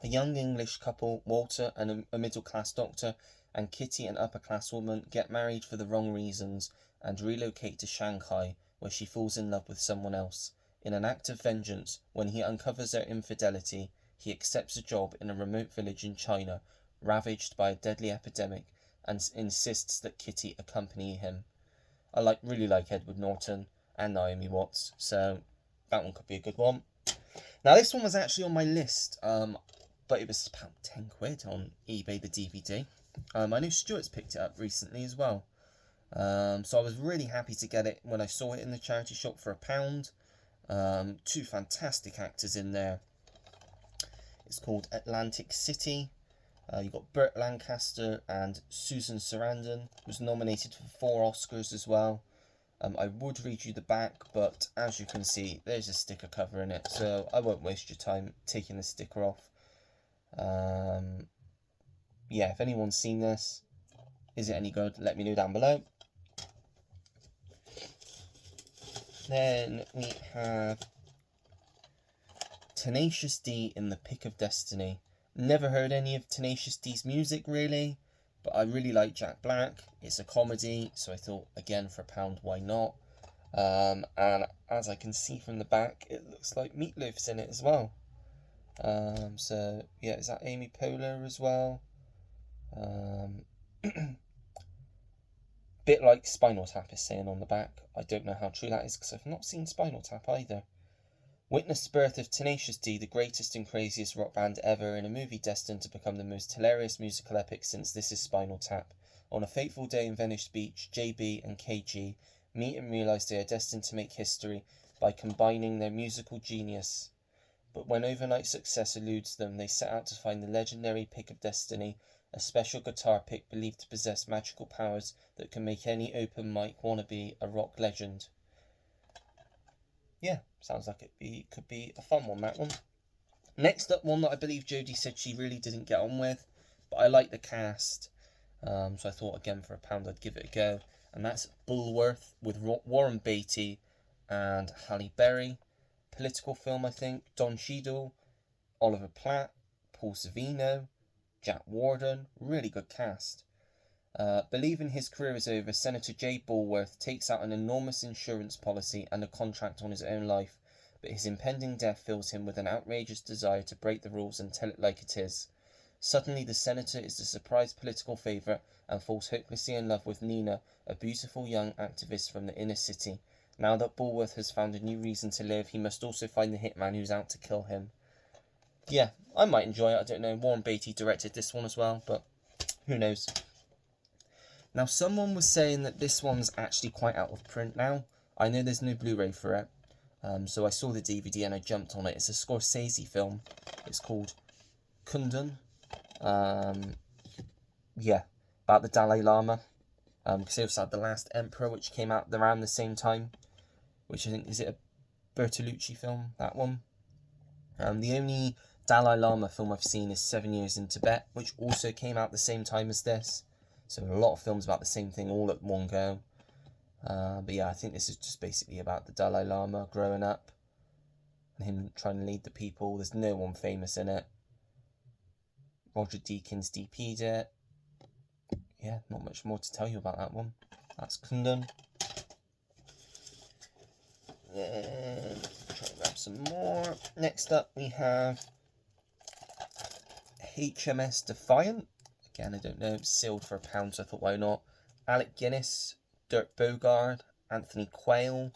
A young English couple, Walter and a middle-class doctor, and Kitty, an upper-class woman, get married for the wrong reasons and relocate to Shanghai, where she falls in love with someone else. In an act of vengeance, when he uncovers their infidelity, he accepts a job in a remote village in China, ravaged by a deadly epidemic, and insists that Kitty accompany him. I really like Edward Norton and Naomi Watts, so that one could be a good one. Now this one was actually on my list, but it was about 10 quid on eBay, the DVD. I know Stuart's picked it up recently as well. So I was really happy to get it when I saw it in the charity shop for £1. Two fantastic actors in there. It's called Atlantic City. You've got Burt Lancaster and Susan Sarandon. Was nominated for 4 Oscars as well. I would read you the back, but as you can see, there's a sticker cover in it, so I won't waste your time taking the sticker off. Yeah, if anyone's seen this, is it any good? Let me know down below. Then we have Tenacious D in the Pick of Destiny. Never heard any of Tenacious D's music really, but I really like Jack Black. It's a comedy, so I thought, again, for £1, why not? And as I can see from the back, it looks like Meatloaf's in it as well. So yeah, is that Amy Poehler as well? Bit like Spinal Tap is saying on the back. I don't know how true that is because I've not seen Spinal Tap either. Witness the birth of Tenacious D, the greatest and craziest rock band ever, in a movie destined to become the most hilarious musical epic since This Is Spinal Tap. On a fateful day in Venice Beach, JB and KG meet and realise they are destined to make history by combining their musical genius. But when overnight success eludes them, they set out to find the legendary Pick of Destiny, a special guitar pick believed to possess magical powers that can make any open mic wannabe a rock legend. Yeah, sounds like it could be a fun one, that one. Next up, one that I believe Jodie said she really didn't get on with, but I like the cast, so I thought again for £1 I'd give it a go, and that's Bulworth with Warren Beatty and Halle Berry. Political film, I think. Don Cheadle, Oliver Platt, Paul Savino, Jack Warden. Really good cast. Believing his career is over, Senator J. Bulworth takes out an enormous insurance policy and a contract on his own life, but his impending death fills him with an outrageous desire to break the rules and tell it like it is. Suddenly, the senator is the surprise political favourite and falls hopelessly in love with Nina, a beautiful young activist from the inner city. Now that Bulworth has found a new reason to live, he must also find the hitman who's out to kill him. Yeah, I might enjoy it, I don't know. Warren Beatty directed this one as well, but who knows. Now, someone was saying that this one's actually quite out of print now. I know there's no Blu-ray for it, so I saw the DVD and I jumped on it. It's a Scorsese film. It's called Kundun. Yeah, about the Dalai Lama. Because they also had The Last Emperor, which came out around the same time. Which I think, is it a Bertolucci film, that one? The only Dalai Lama film I've seen is 7 Years in Tibet, which also came out the same time as this. So a lot of films about the same thing all at one go. But yeah, I think this is just basically about the Dalai Lama growing up and him trying to lead the people. There's no one famous in it. Roger Deakins DP'd it. Yeah, not much more to tell you about that one. That's Kundun. Then try and grab some more. Next up we have HMS Defiant. Again, I don't know, it's sealed for £1, so I thought, why not? Alec Guinness, Dirk Bogarde, Anthony Quayle.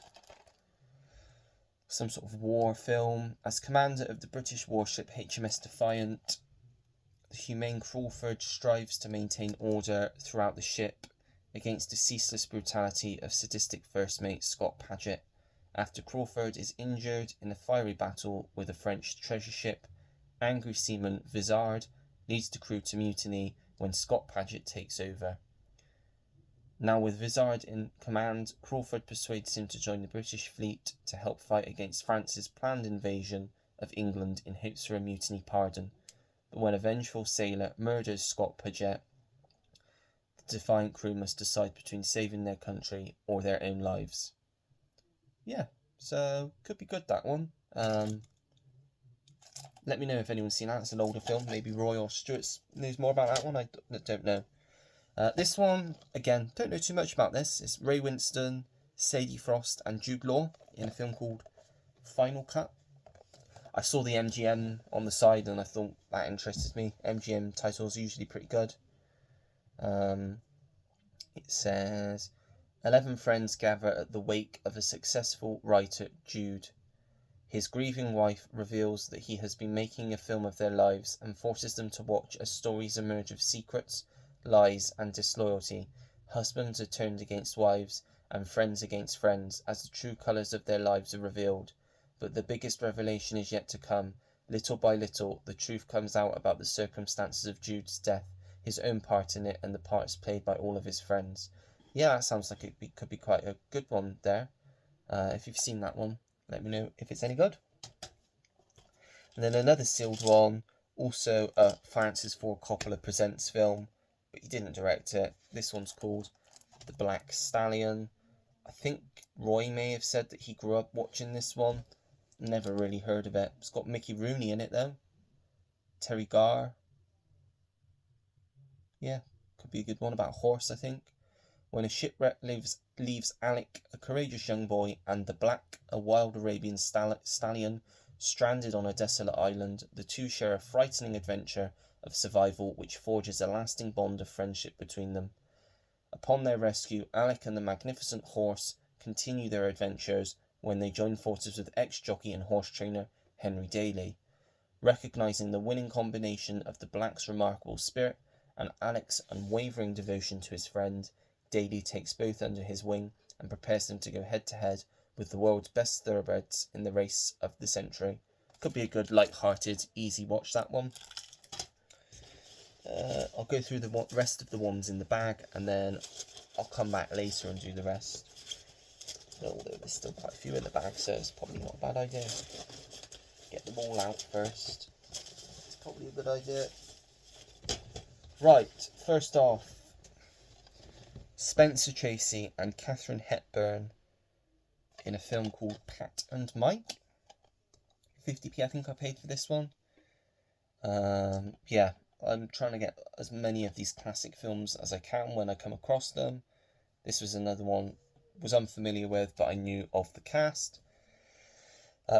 Some sort of war film. As commander of the British warship HMS Defiant, the humane Crawford strives to maintain order throughout the ship against the ceaseless brutality of sadistic first mate Scott Paget. After Crawford is injured in a fiery battle with a French treasure ship, angry seaman Vizard leads the crew to mutiny when Scott Paget takes over. Now with Vizard in command, Crawford persuades him to join the British fleet to help fight against France's planned invasion of England in hopes for a mutiny pardon. But when a vengeful sailor murders Scott Paget, the Defiant crew must decide between saving their country or their own lives. Yeah, so could be good, that one. Let me know if anyone's seen that. It's an older film. Maybe Roy or Stuart knows more about that one. I don't know. This one, again, don't know too much about this. It's Ray Winstone, Sadie Frost and Jude Law in a film called Final Cut. I saw the MGM on the side and I thought that interested me. MGM titles are usually pretty good. It says, 11 friends gather at the wake of a successful writer, Jude. His grieving wife reveals that he has been making a film of their lives and forces them to watch as stories emerge of secrets, lies and disloyalty. Husbands are turned against wives and friends against friends as the true colours of their lives are revealed. But the biggest revelation is yet to come. Little by little, the truth comes out about the circumstances of Jude's death, his own part in it, and the parts played by all of his friends. Yeah, that sounds like it could be quite a good one there. If you've seen that one, let me know if it's any good. And then another sealed one, also a Francis Ford Coppola Presents film, but he didn't direct it. This one's called The Black Stallion. I think Roy may have said that he grew up watching this one. Never really heard of it. It's got Mickey Rooney in it though. Terry Garr. Yeah, could be a good one, about a horse, I think. When a shipwreck leaves Alec, a courageous young boy, and the Black, a wild Arabian stallion, stranded on a desolate island, the two share a frightening adventure of survival which forges a lasting bond of friendship between them. Upon their rescue, Alec and the magnificent horse continue their adventures when they join forces with ex-jockey and horse trainer Henry Daly. Recognising the winning combination of the Black's remarkable spirit and Alec's unwavering devotion to his friend, Daly takes both under his wing and prepares them to go head-to-head with the world's best thoroughbreds in the race of the century. Could be a good, light-hearted, easy watch, that one. I'll go through the rest of the ones in the bag, and then I'll come back later and do the rest. Although there's still quite a few in the bag, so it's probably not a bad idea. Get them all out first. It's probably a good idea. Right, first off, Spencer Tracy and Katharine Hepburn in a film called Pat and Mike. 50p I think I paid for this one. Yeah, I'm trying to get as many of these classic films as I can when I come across them. This was another one I was unfamiliar with, but I knew of the cast.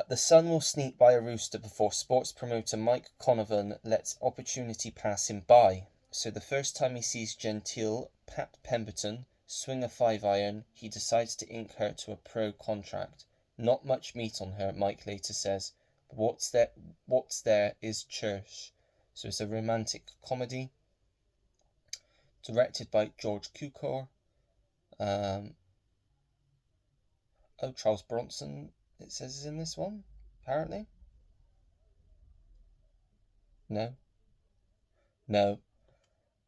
The sun will sneak by a rooster before sports promoter Mike Conovan lets opportunity pass him by. So the first time he sees genteel Pat Pemberton, swing a 5-iron, he decides to ink her to a pro contract. Not much meat on her, Mike later says, but what's there is church. So it's a romantic comedy. Directed by George Cukor. Charles Bronson, it says, is in this one, apparently. No.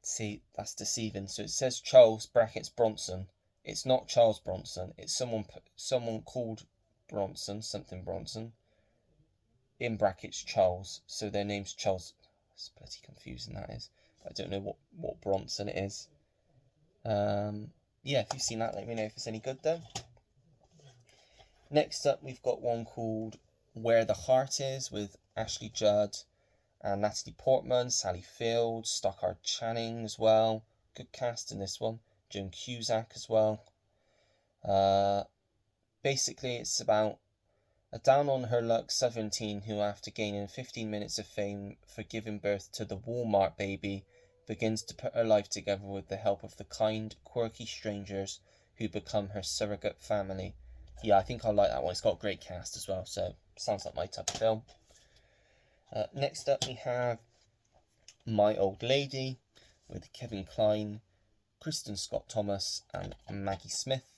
See, that's deceiving. So it says Charles brackets Bronson. It's not Charles Bronson. It's someone called Bronson, something Bronson, in brackets Charles. So their name's Charles. It's bloody confusing, that is. I don't know what Bronson it is. Yeah, if you've seen that, let me know if it's any good though. Next up, we've got one called Where the Heart Is with Ashley Judd and Natalie Portman, Sally Field, Stockard Channing as well. Good cast in this one. Joan Cusack as well. Basically, it's about a down-on-her-luck Southern teen who, after gaining 15 minutes of fame for giving birth to the Walmart baby, begins to put her life together with the help of the kind, quirky strangers who become her surrogate family. Yeah, I think I like that one. It's got a great cast as well, so sounds like my type of film. Next up we have My Old Lady with Kevin Kline, Kristen Scott Thomas and Maggie Smith.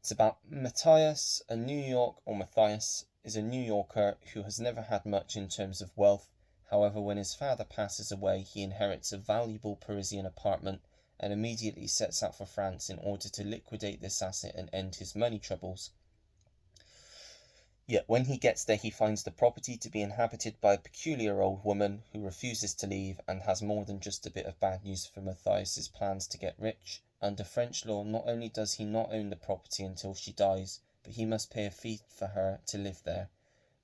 It's about Matthias is a New Yorker who has never had much in terms of wealth. However, when his father passes away, he inherits a valuable Parisian apartment and immediately sets out for France in order to liquidate this asset and end his money troubles. Yet when he gets there, he finds the property to be inhabited by a peculiar old woman who refuses to leave and has more than just a bit of bad news for Matthias's plans to get rich. Under French law, not only does he not own the property until she dies, but he must pay a fee for her to live there.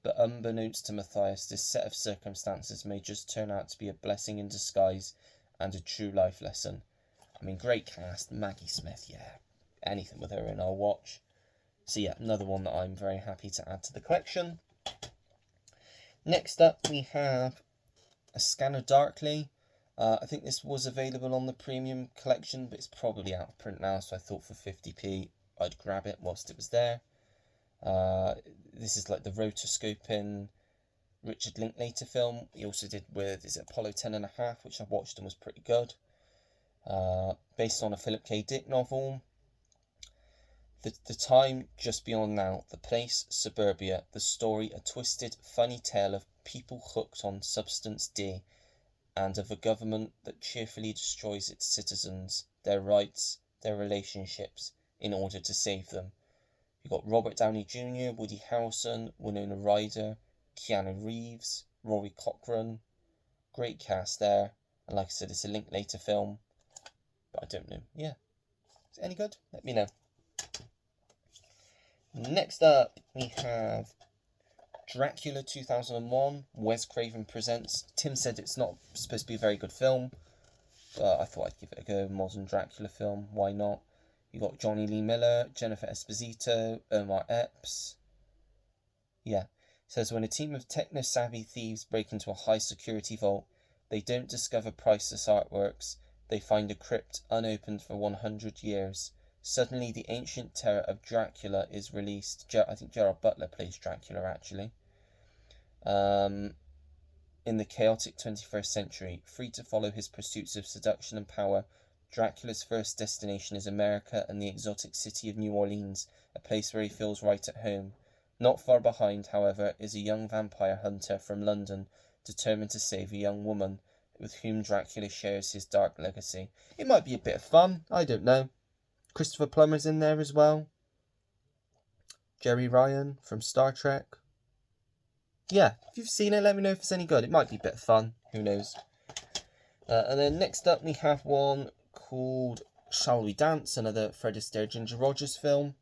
But unbeknownst to Matthias, this set of circumstances may just turn out to be a blessing in disguise and a true life lesson. I mean, great cast. Maggie Smith, yeah. Anything with her in, I'll watch. So yeah, another one that I'm very happy to add to the collection. Next up, we have A Scanner Darkly. I think this was available on the premium collection, but it's probably out of print now, so I thought for 50p I'd grab it whilst it was there. This is like the rotoscoping Richard Linklater film. He also did with, is it Apollo 10.5, which I watched and was pretty good. Based on a Philip K. Dick novel. The time, just beyond now. The place, suburbia. The story, a twisted, funny tale of people hooked on substance D, and of a government that cheerfully destroys its citizens, their rights, their relationships, in order to save them. You've got Robert Downey Jr., Woody Harrelson, Winona Ryder, Keanu Reeves, Rory Cochrane. Great cast there. And like I said, it's a Linklater film. But I don't know. Yeah. Is it any good? Let me know. Next up, we have Dracula 2001, Wes Craven Presents. Tim said it's not supposed to be a very good film, but I thought I'd give it a go. Modern Dracula film, why not? You got Johnny Lee Miller, Jennifer Esposito, Omar Epps. Yeah. It says, when a team of techno-savvy thieves break into a high-security vault, they don't discover priceless artworks. They find a crypt unopened for 100 years. Suddenly, the ancient terror of Dracula is released. I think Gerard Butler plays Dracula, actually. In the chaotic 21st century, free to follow his pursuits of seduction and power, Dracula's first destination is America and the exotic city of New Orleans, a place where he feels right at home. Not far behind, however, is a young vampire hunter from London, determined to save a young woman, with whom Dracula shares his dark legacy. It might be a bit of fun, I don't know. Christopher Plummer's in there as well. Jerry Ryan from Star Trek. Yeah, if you've seen it, let me know if it's any good. It might be a bit of fun, who knows. And then next up we have one called Shall We Dance, another Fred Astaire Ginger Rogers film.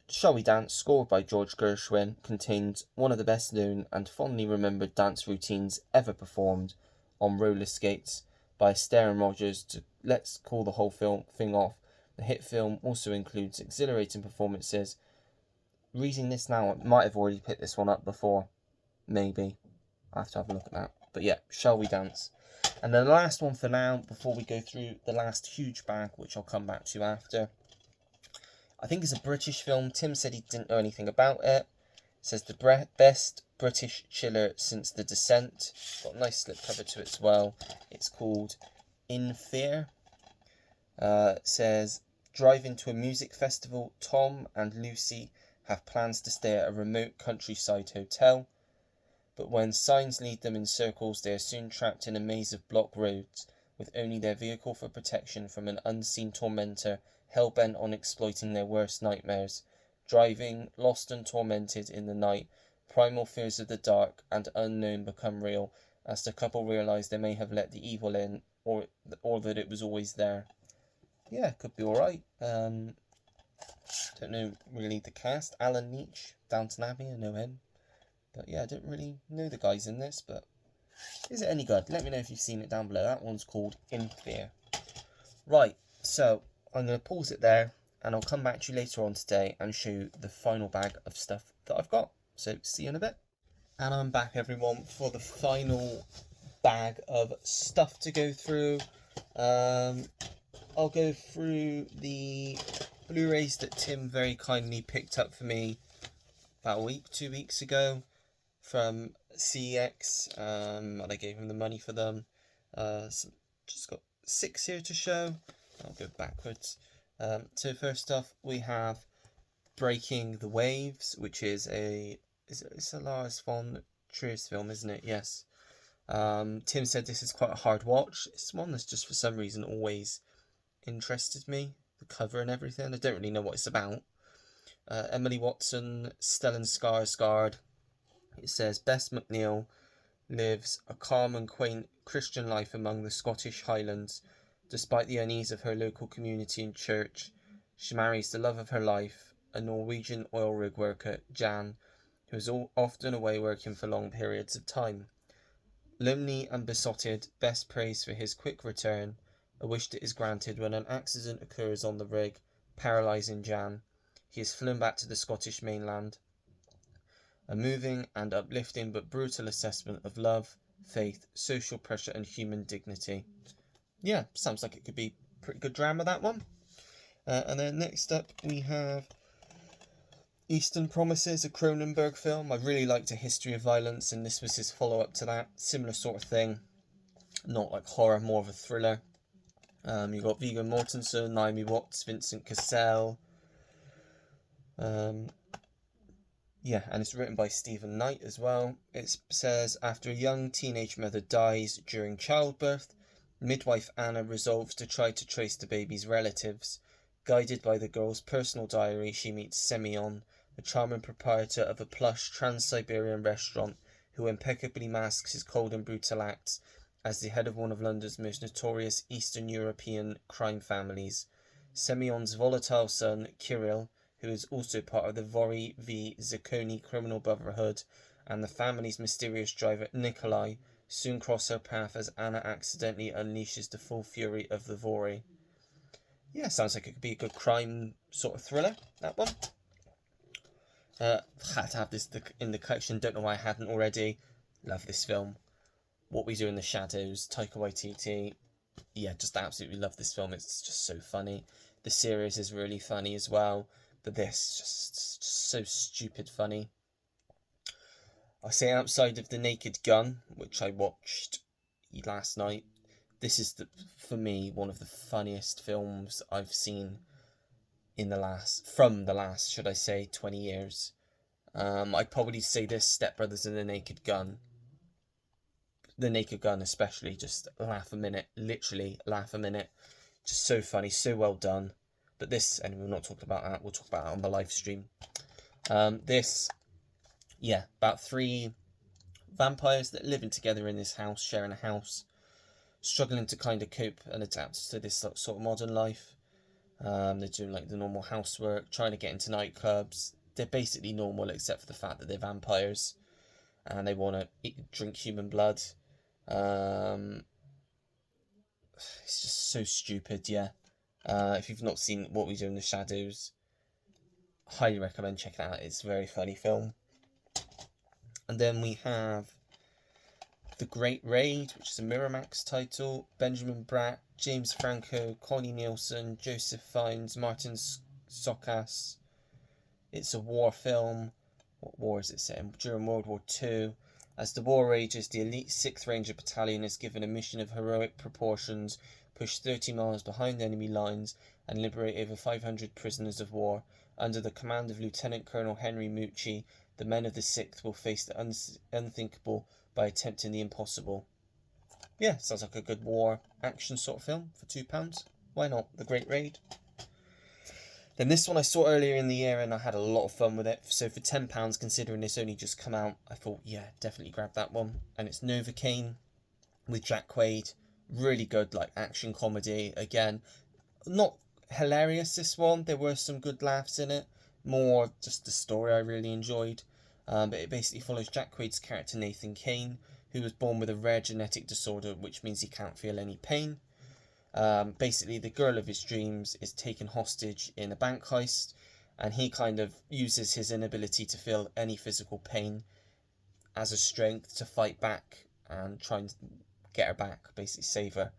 Shall We Dance, scored by George Gershwin, contains one of the best known and fondly remembered dance routines ever performed on roller skates by Astaire and Rogers. Let's call the whole thing off. The hit film also includes exhilarating performances. Reading this now, I might have already picked this one up before. Maybe. I have to have a look at that. But yeah, Shall We Dance? And then the last one for now, before we go through the last huge bag, which I'll come back to after. I think it's a British film. Tim said he didn't know anything about it. It says the best British chiller since The Descent. Got a nice slipcover to it as well. It's called In Fear. It says, driving to a music festival, Tom and Lucy have plans to stay at a remote countryside hotel. But when signs lead them in circles, they are soon trapped in a maze of block roads, with only their vehicle for protection from an unseen tormentor hell-bent on exploiting their worst nightmares. Driving, lost and tormented in the night, primal fears of the dark and unknown become real, as the couple realise they may have let the evil in, or that it was always there. Yeah, could be alright. Don't know really the cast. Alan Leach, Downton Abbey, I know him. But yeah, I don't really know the guys in this, but is it any good? Let me know if you've seen it down below. That one's called In Fear. Right, so I'm going to pause it there, and I'll come back to you later on today and show you the final bag of stuff that I've got. So see you in a bit. And I'm back, everyone, for the final bag of stuff to go through. I'll go through the Blu-rays that Tim very kindly picked up for me about a week, 2 weeks ago from CEX, and I gave him the money for them. So just got 6 here to show. I'll go backwards. So first off, we have Breaking the Waves, which is it's a Lars von Trier's film, isn't it? Yes. Tim said this is quite a hard watch. It's one that's just for some reason always interested me. The cover and everything. I don't really know what it's about. Emily Watson, Stellan Skarsgård. It says, Bess McNeill lives a calm and quaint Christian life among the Scottish Highlands. Despite the unease of her local community and church, she marries the love of her life, a Norwegian oil rig worker, Jan, who is often away working for long periods of time. Lonely and besotted, Bess prays for his quick return, a wish that is granted when an accident occurs on the rig, paralysing Jan. He is flown back to the Scottish mainland. A moving and uplifting but brutal assessment of love, faith, social pressure and human dignity. Yeah, sounds like it could be pretty good drama, that one. And then next up we have Eastern Promises, a Cronenberg film. I really liked A History of Violence, and this was his follow-up to that. Similar sort of thing. Not like horror, more of a thriller. You've got Viggo Mortensen, Naomi Watts, Vincent Cassel. Yeah, and it's written by Stephen Knight as well. It says, after a young teenage mother dies during childbirth, midwife Anna resolves to try to trace the baby's relatives. Guided by the girl's personal diary, she meets Semyon, a charming proprietor of a plush Trans-Siberian restaurant who impeccably masks his cold and brutal acts as the head of one of London's most notorious Eastern European crime families. Semyon's volatile son, Kirill, who is also part of the Vori v. Zacconi criminal brotherhood, and the family's mysterious driver, Nikolai, soon cross her path as Anna accidentally unleashes the full fury of the Vori. Yeah, sounds like it could be a good crime sort of thriller, that one. Had to have this in the collection, don't know why I hadn't already. Love this film. What We Do in the Shadows, Taika Waititi. Yeah, just absolutely love this film. It's just so funny. The series is really funny as well. But this, just so stupid funny. I say outside of The Naked Gun, which I watched last night, this is, for me, one of the funniest films I've seen from the last, should I say, 20 years. I'd probably say this, Step Brothers and The Naked Gun. The Naked Gun especially, just laugh a minute, literally laugh a minute. Just so funny, so well done. But this, and we're not talking about that, we'll talk about it on the live stream. This, yeah, about 3 vampires that are living together in this house, sharing a house, struggling to kind of cope and adapt to this sort of modern life. They're doing like the normal housework, trying to get into nightclubs. They're basically normal except for the fact that they're vampires and they want to drink human blood. It's just so stupid, yeah. If you've not seen What We Do in the Shadows, highly recommend checking it out. It's a very funny film. And then we have The Great Raid, which is a Miramax title. Benjamin Bratt, James Franco, Connie Nielsen, Joseph Fiennes, Martin Sokas. It's a war film. What war is it set in? During World War II. As the war rages, the elite 6th Ranger Battalion is given a mission of heroic proportions: push 30 miles behind enemy lines and liberate over 500 prisoners of war. Under the command of Lieutenant Colonel Henry Mucci, the men of the 6th will face the unthinkable by attempting the impossible. Yeah, sounds like a good war action sort of film for £2. Why not? The Great Raid. Then this one I saw earlier in the year and I had a lot of fun with it. So for £10, considering it's only just come out, I thought, yeah, definitely grab that one. And it's Novocaine with Jack Quaid. Really good, like, action comedy. Again, not hilarious, this one. There were some good laughs in it. More just the story I really enjoyed. But it basically follows Jack Quaid's character Nathan Kane, who was born with a rare genetic disorder, which means he can't feel any pain. Basically, the girl of his dreams is taken hostage in a bank heist, and he kind of uses his inability to feel any physical pain as a strength to fight back and try and get her back, basically save her.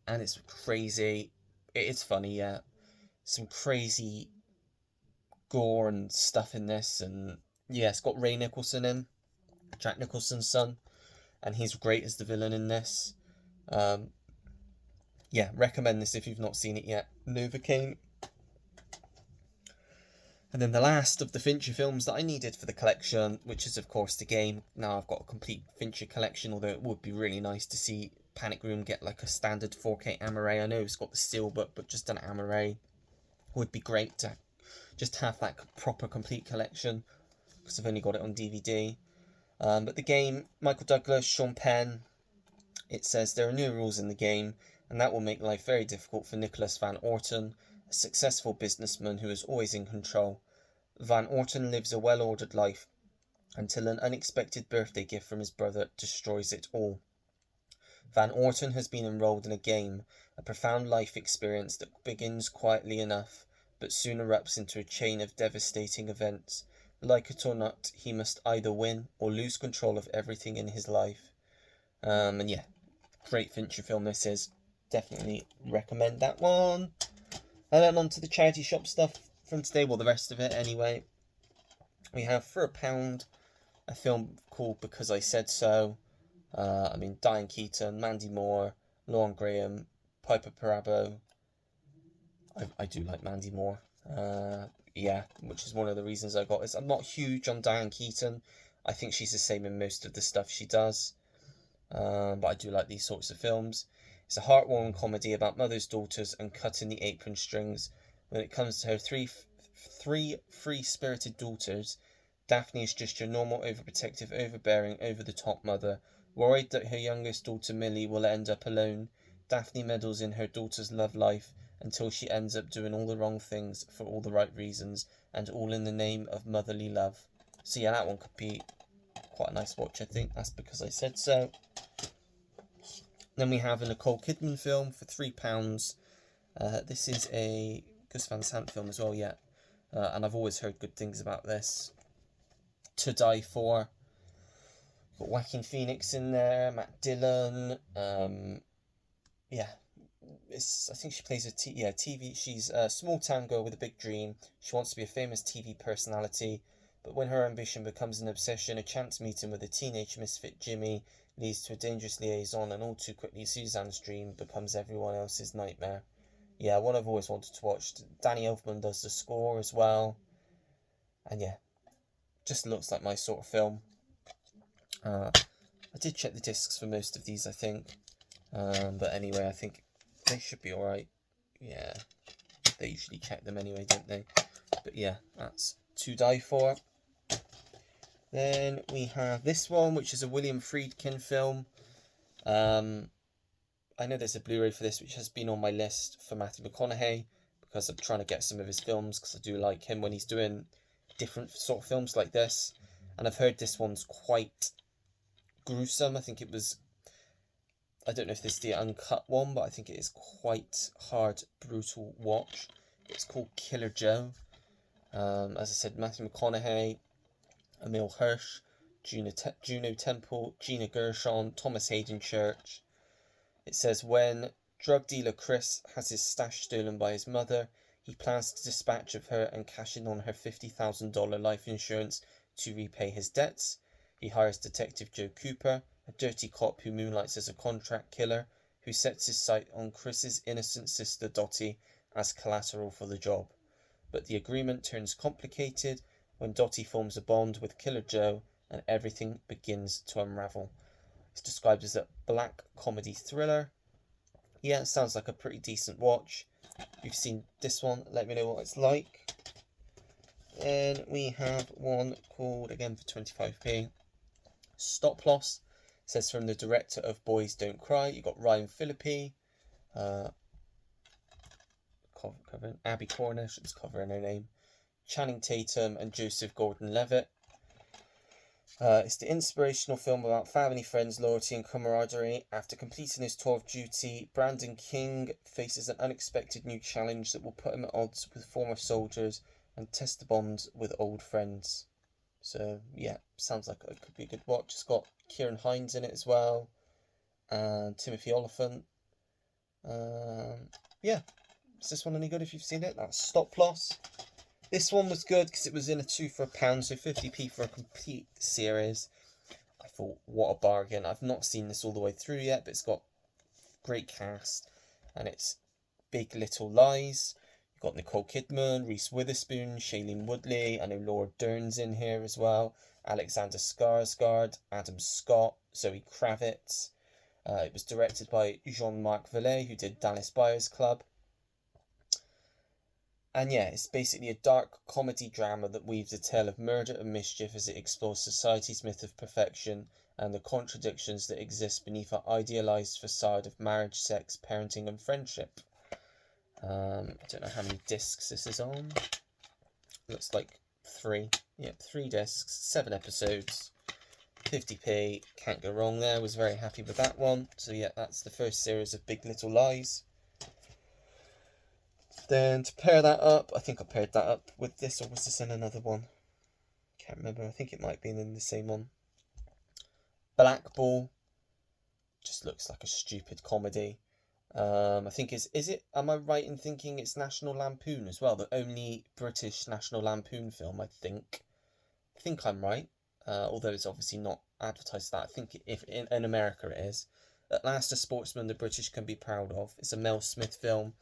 And it's crazy. It is funny, yeah. Some crazy gore and stuff in this, and yeah, it's got Ray Nicholson in, Jack Nicholson's son, and he's great as the villain in this. Yeah, recommend this if you've not seen it yet. Novocaine. And then the last of the Fincher films that I needed for the collection, which is of course the game. Now I've got a complete Fincher collection, although it would be really nice to see Panic Room get like a standard 4K Amaray. I know it's got the Steelbook, but just an Amaray would be great to just have that proper complete collection, because I've only got it on DVD. But the game, Michael Douglas, Sean Penn, it says there are new rules in the game, and that will make life very difficult for Nicholas Van Orton, a successful businessman who is always in control. Van Orton lives a well-ordered life until an unexpected birthday gift from his brother destroys it all. Van Orton has been enrolled in a game, a profound life experience that begins quietly enough, but soon erupts into a chain of devastating events. Like it or not, he must either win or lose control of everything in his life. And yeah, great Fincher film this is. Definitely recommend that one. And then on to the charity shop stuff from today, well, the rest of it anyway. We have for £1 a film called Because I Said So. Diane Keaton, Mandy Moore, Lauren Graham, Piper Perabo. I do like Mandy Moore. Yeah, which is one of the reasons I got this. I'm not huge on Diane Keaton. I think she's the same in most of the stuff she does. But I do like these sorts of films. It's a heartwarming comedy about mothers, daughters, and cutting the apron strings. When it comes to her three free-spirited daughters, Daphne is just your normal overprotective, overbearing, over-the-top mother. Worried that her youngest daughter Millie will end up alone, Daphne meddles in her daughter's love life until she ends up doing all the wrong things for all the right reasons, and all in the name of motherly love. So yeah, that one could be quite a nice watch, I think. That's Because I Said So. Then we have a Nicole Kidman film for £3. This is a Gus Van Sant film as well, yeah. And I've always heard good things about this. To Die For. Got Joaquin Phoenix in there, Matt Dillon. Yeah, I think she plays a TV. She's a small town girl with a big dream. She wants to be a famous TV personality, but when her ambition becomes an obsession, a chance meeting with a teenage misfit Jimmy leads to a dangerous liaison, and all too quickly Suzanne's dream becomes everyone else's nightmare. Yeah, one I've always wanted to watch. Danny Elfman does the score as well. And yeah, just looks like my sort of film. I did check the discs for most of these, I think. But anyway, I think they should be alright. Yeah, they usually check them anyway, don't they? But yeah, that's To Die For. Then we have this one, which is a William Friedkin film. I know there's a Blu-ray for this, which has been on my list for Matthew McConaughey, because I'm trying to get some of his films, because I do like him when he's doing different sort of films like this. And I've heard this one's quite gruesome. I think it was, I don't know if this is the uncut one, but I think it is quite hard, brutal watch. It's called Killer Joe. As I said, Matthew McConaughey, Emil Hirsch, Juno Temple, Gina Gershon, Thomas Hayden Church. It says, when drug dealer Chris has his stash stolen by his mother, he plans to dispatch of her and cash in on her $50,000 life insurance to repay his debts. He hires Detective Joe Cooper, a dirty cop who moonlights as a contract killer, who sets his sight on Chris's innocent sister Dottie as collateral for the job. But the agreement turns complicated when Dottie forms a bond with Killer Joe and everything begins to unravel. It's described as a black comedy thriller. Yeah, it sounds like a pretty decent watch. If you've seen this one, let me know what it's like. Then we have one called, again for 25p, Stop Loss. It says, from the director of Boys Don't Cry. You've got Ryan Phillippe, covering Abby Cornish, it's covering her name, Channing Tatum and Joseph Gordon-Levitt. It's the inspirational film about family, friends, loyalty and camaraderie. After completing his tour of duty, Brandon King faces an unexpected new challenge that will put him at odds with former soldiers and test the bond with old friends. So yeah, sounds like it could be a good watch. It's got Kieran Hines in it as well, and Timothy Oliphant. Yeah, is this one any good if you've seen it? That's Stop Loss. This one was good because it was in a 2 for £1, so 50p for a complete series. I thought, what a bargain. I've not seen this all the way through yet, but it's got great cast, and it's Big Little Lies. You've got Nicole Kidman, Reese Witherspoon, Shailene Woodley. I know Laura Dern's in here as well. Alexander Skarsgård, Adam Scott, Zoe Kravitz. It was directed by Jean-Marc Vallée, who did Dallas Buyers Club. And yeah, it's basically a dark comedy drama that weaves a tale of murder and mischief as it explores society's myth of perfection and the contradictions that exist beneath our idealised facade of marriage, sex, parenting and friendship. I don't know how many discs this is on. Looks like 3. Yep, 3 discs, 7 episodes, 50p. Can't go wrong there. Was very happy with that one. So yeah, that's the first series of Big Little Lies. Then to pair that up, I think I paired that up with this, or was this in another one? Can't remember. I think it might be in the same one. Blackball. Just looks like a stupid comedy. I think is it? Am I right in thinking it's National Lampoon as well? The only British National Lampoon film, I think. I think I'm right. Although it's obviously not advertised that. I think if in America it is. At last, a sportsman the British can be proud of. It's a Mel Smith film.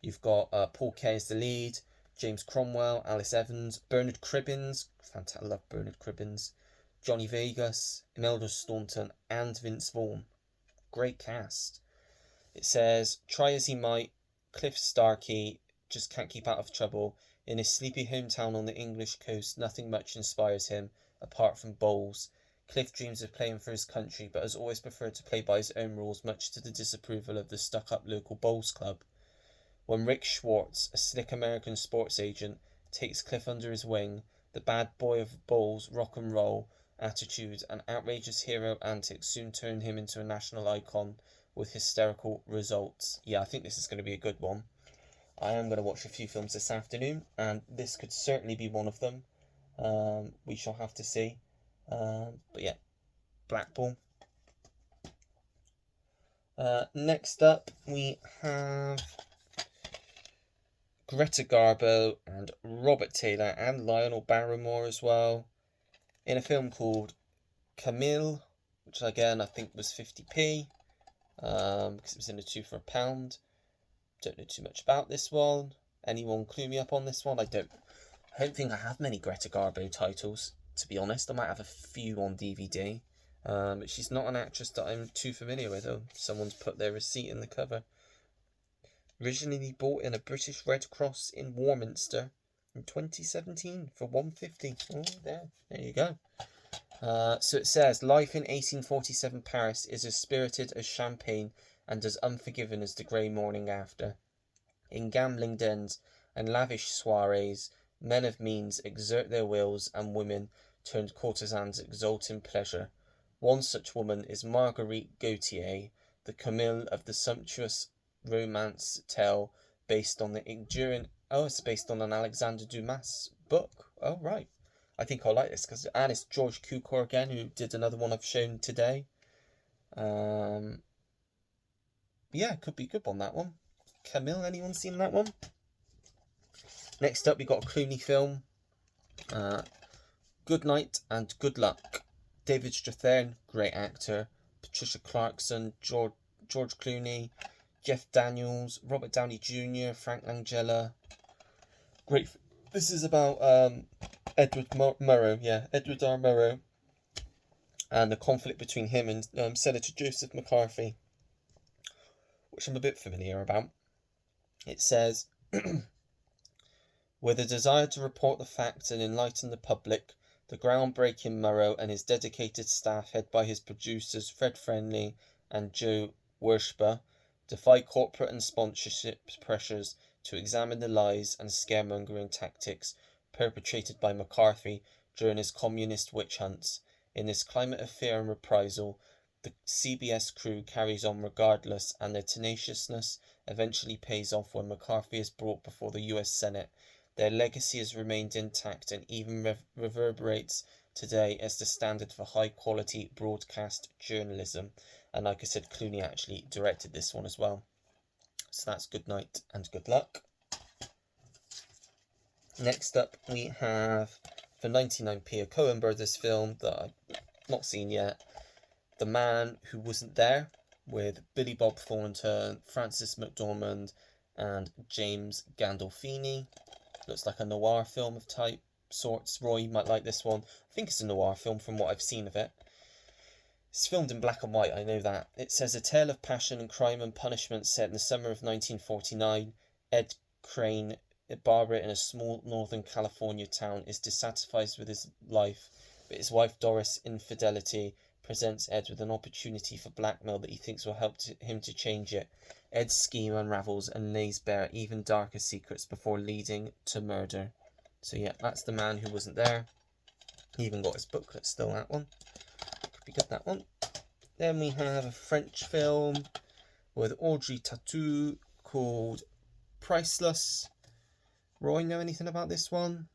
You've got Paul Kay as the lead, James Cromwell, Alice Evans, Bernard Cribbins, fantastic, I love Bernard Cribbins, Johnny Vegas, Imelda Staunton, and Vince Vaughn. Great cast. It says, try as he might, Cliff Starkey just can't keep out of trouble. In his sleepy hometown on the English coast, nothing much inspires him, apart from bowls. Cliff dreams of playing for his country, but has always preferred to play by his own rules, much to the disapproval of the stuck-up local bowls club. When Rick Schwartz, a slick American sports agent, takes Cliff under his wing, the bad boy of bowls, rock and roll, attitude, and outrageous hero antics soon turn him into a national icon with hysterical results. Yeah, I think this is going to be a good one. I am going to watch a few films this afternoon, and this could certainly be one of them. We shall have to see. But yeah, Blackball. Next up, we have Greta Garbo and Robert Taylor and Lionel Barrymore as well, in a film called Camille, which again I think was 50p, because it was in a 2 for £1. Don't know too much about this one. Anyone clue me up on this one? I don't think I have many Greta Garbo titles, to be honest. I might have a few on DVD, but she's not an actress that I'm too familiar with. Oh, someone's put their receipt in the cover. Originally bought in a British Red Cross in Warminster in 2017 for £1.50. Oh, there you go. So it says, life in 1847 Paris is as spirited as champagne and as unforgiving as the grey morning after. In gambling dens and lavish soirees, men of means exert their wills and women turned courtesans exult in pleasure. One such woman is Marguerite Gautier, the Camille of the sumptuous romance tale based on the enduring... Oh, it's based on an Alexander Dumas book. Oh, right. I think I'll like this, and it's George Cukor again, who did another one I've shown today. Yeah, could be good on that one. Camille, anyone seen that one? Next up, we got a Clooney film. Good Night and Good Luck. David Strathairn, great actor. Patricia Clarkson, George Clooney, Jeff Daniels, Robert Downey Jr., Frank Langella. Great. This is about Edward R. Murrow, and the conflict between him and Senator Joseph McCarthy, which I'm a bit familiar about. It says, with a desire to report the facts and enlighten the public, the groundbreaking Murrow and his dedicated staff, led by his producers Fred Friendly and Joe Wershba, defy corporate and sponsorship pressures to examine the lies and scaremongering tactics perpetrated by McCarthy during his communist witch hunts. In this climate of fear and reprisal, the CBS crew carries on regardless, and their tenaciousness eventually pays off when McCarthy is brought before the US Senate. Their legacy has remained intact and even reverberates today as the standard for high-quality broadcast journalism. And like I said, Clooney actually directed this one as well. So that's Good Night and Good Luck. Next up, we have, for 99p, a Coen Brothers film that I've not seen yet. The Man Who Wasn't There, with Billy Bob Thornton, Frances McDormand, and James Gandolfini. Looks like a noir film of type sorts. Roy, you might like this one. I think it's a noir film from what I've seen of it. It's filmed in black and white, I know that. It says, a tale of passion and crime and punishment set in the summer of 1949. Ed Crane, a barber in a small northern California town, is dissatisfied with his life, but his wife Doris' infidelity presents Ed with an opportunity for blackmail that he thinks will help him to change it. Ed's scheme unravels and lays bare even darker secrets before leading to murder. So yeah, that's The Man Who Wasn't There. He even got his booklet still, that one. Could be good, that one. Then we have a French film with Audrey Tautou called Priceless. Roy, know anything about this one?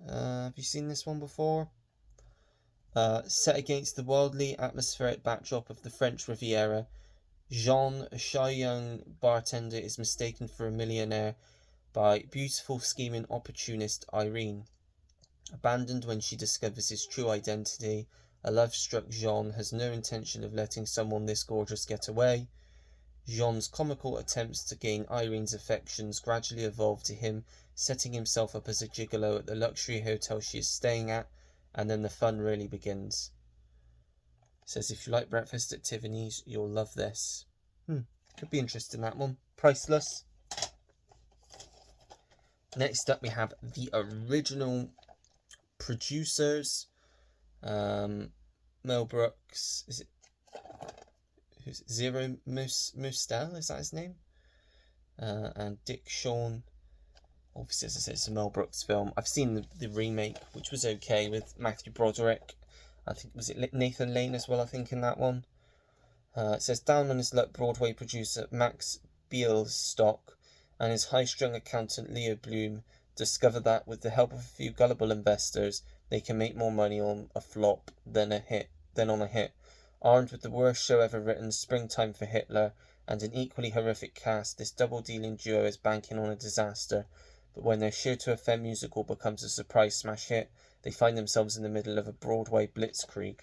Have you seen this one before? Set against the wildly atmospheric backdrop of the French Riviera, Jean, a shy young bartender, is mistaken for a millionaire by beautiful, scheming opportunist Irene. Abandoned when she discovers his true identity, a love-struck Jean has no intention of letting someone this gorgeous get away. Jean's comical attempts to gain Irene's affections gradually evolve to him setting himself up as a gigolo at the luxury hotel she is staying at, and then the fun really begins. It says, if you like Breakfast at Tiffany's, you'll love this. Could be interesting, that one. Priceless. Next up, we have the original producers. Mel Brooks. Is it Zero Mostel? Is that his name? And Dick Shawn. Obviously, as I said, it's a Mel Brooks film. I've seen the remake, which was okay, with Matthew Broderick. I think, was it Nathan Lane as well, I think, in that one. It says, down on his luck, Broadway producer Max Bielstock and his high-strung accountant Leo Bloom discover that, with the help of a few gullible investors, they can make more money on a flop than on a hit. Armed with the worst show ever written, Springtime for Hitler, and an equally horrific cast, this double-dealing duo is banking on a disaster. But when their show-to-a-fair musical becomes a surprise smash hit, they find themselves in the middle of a Broadway blitzkrieg.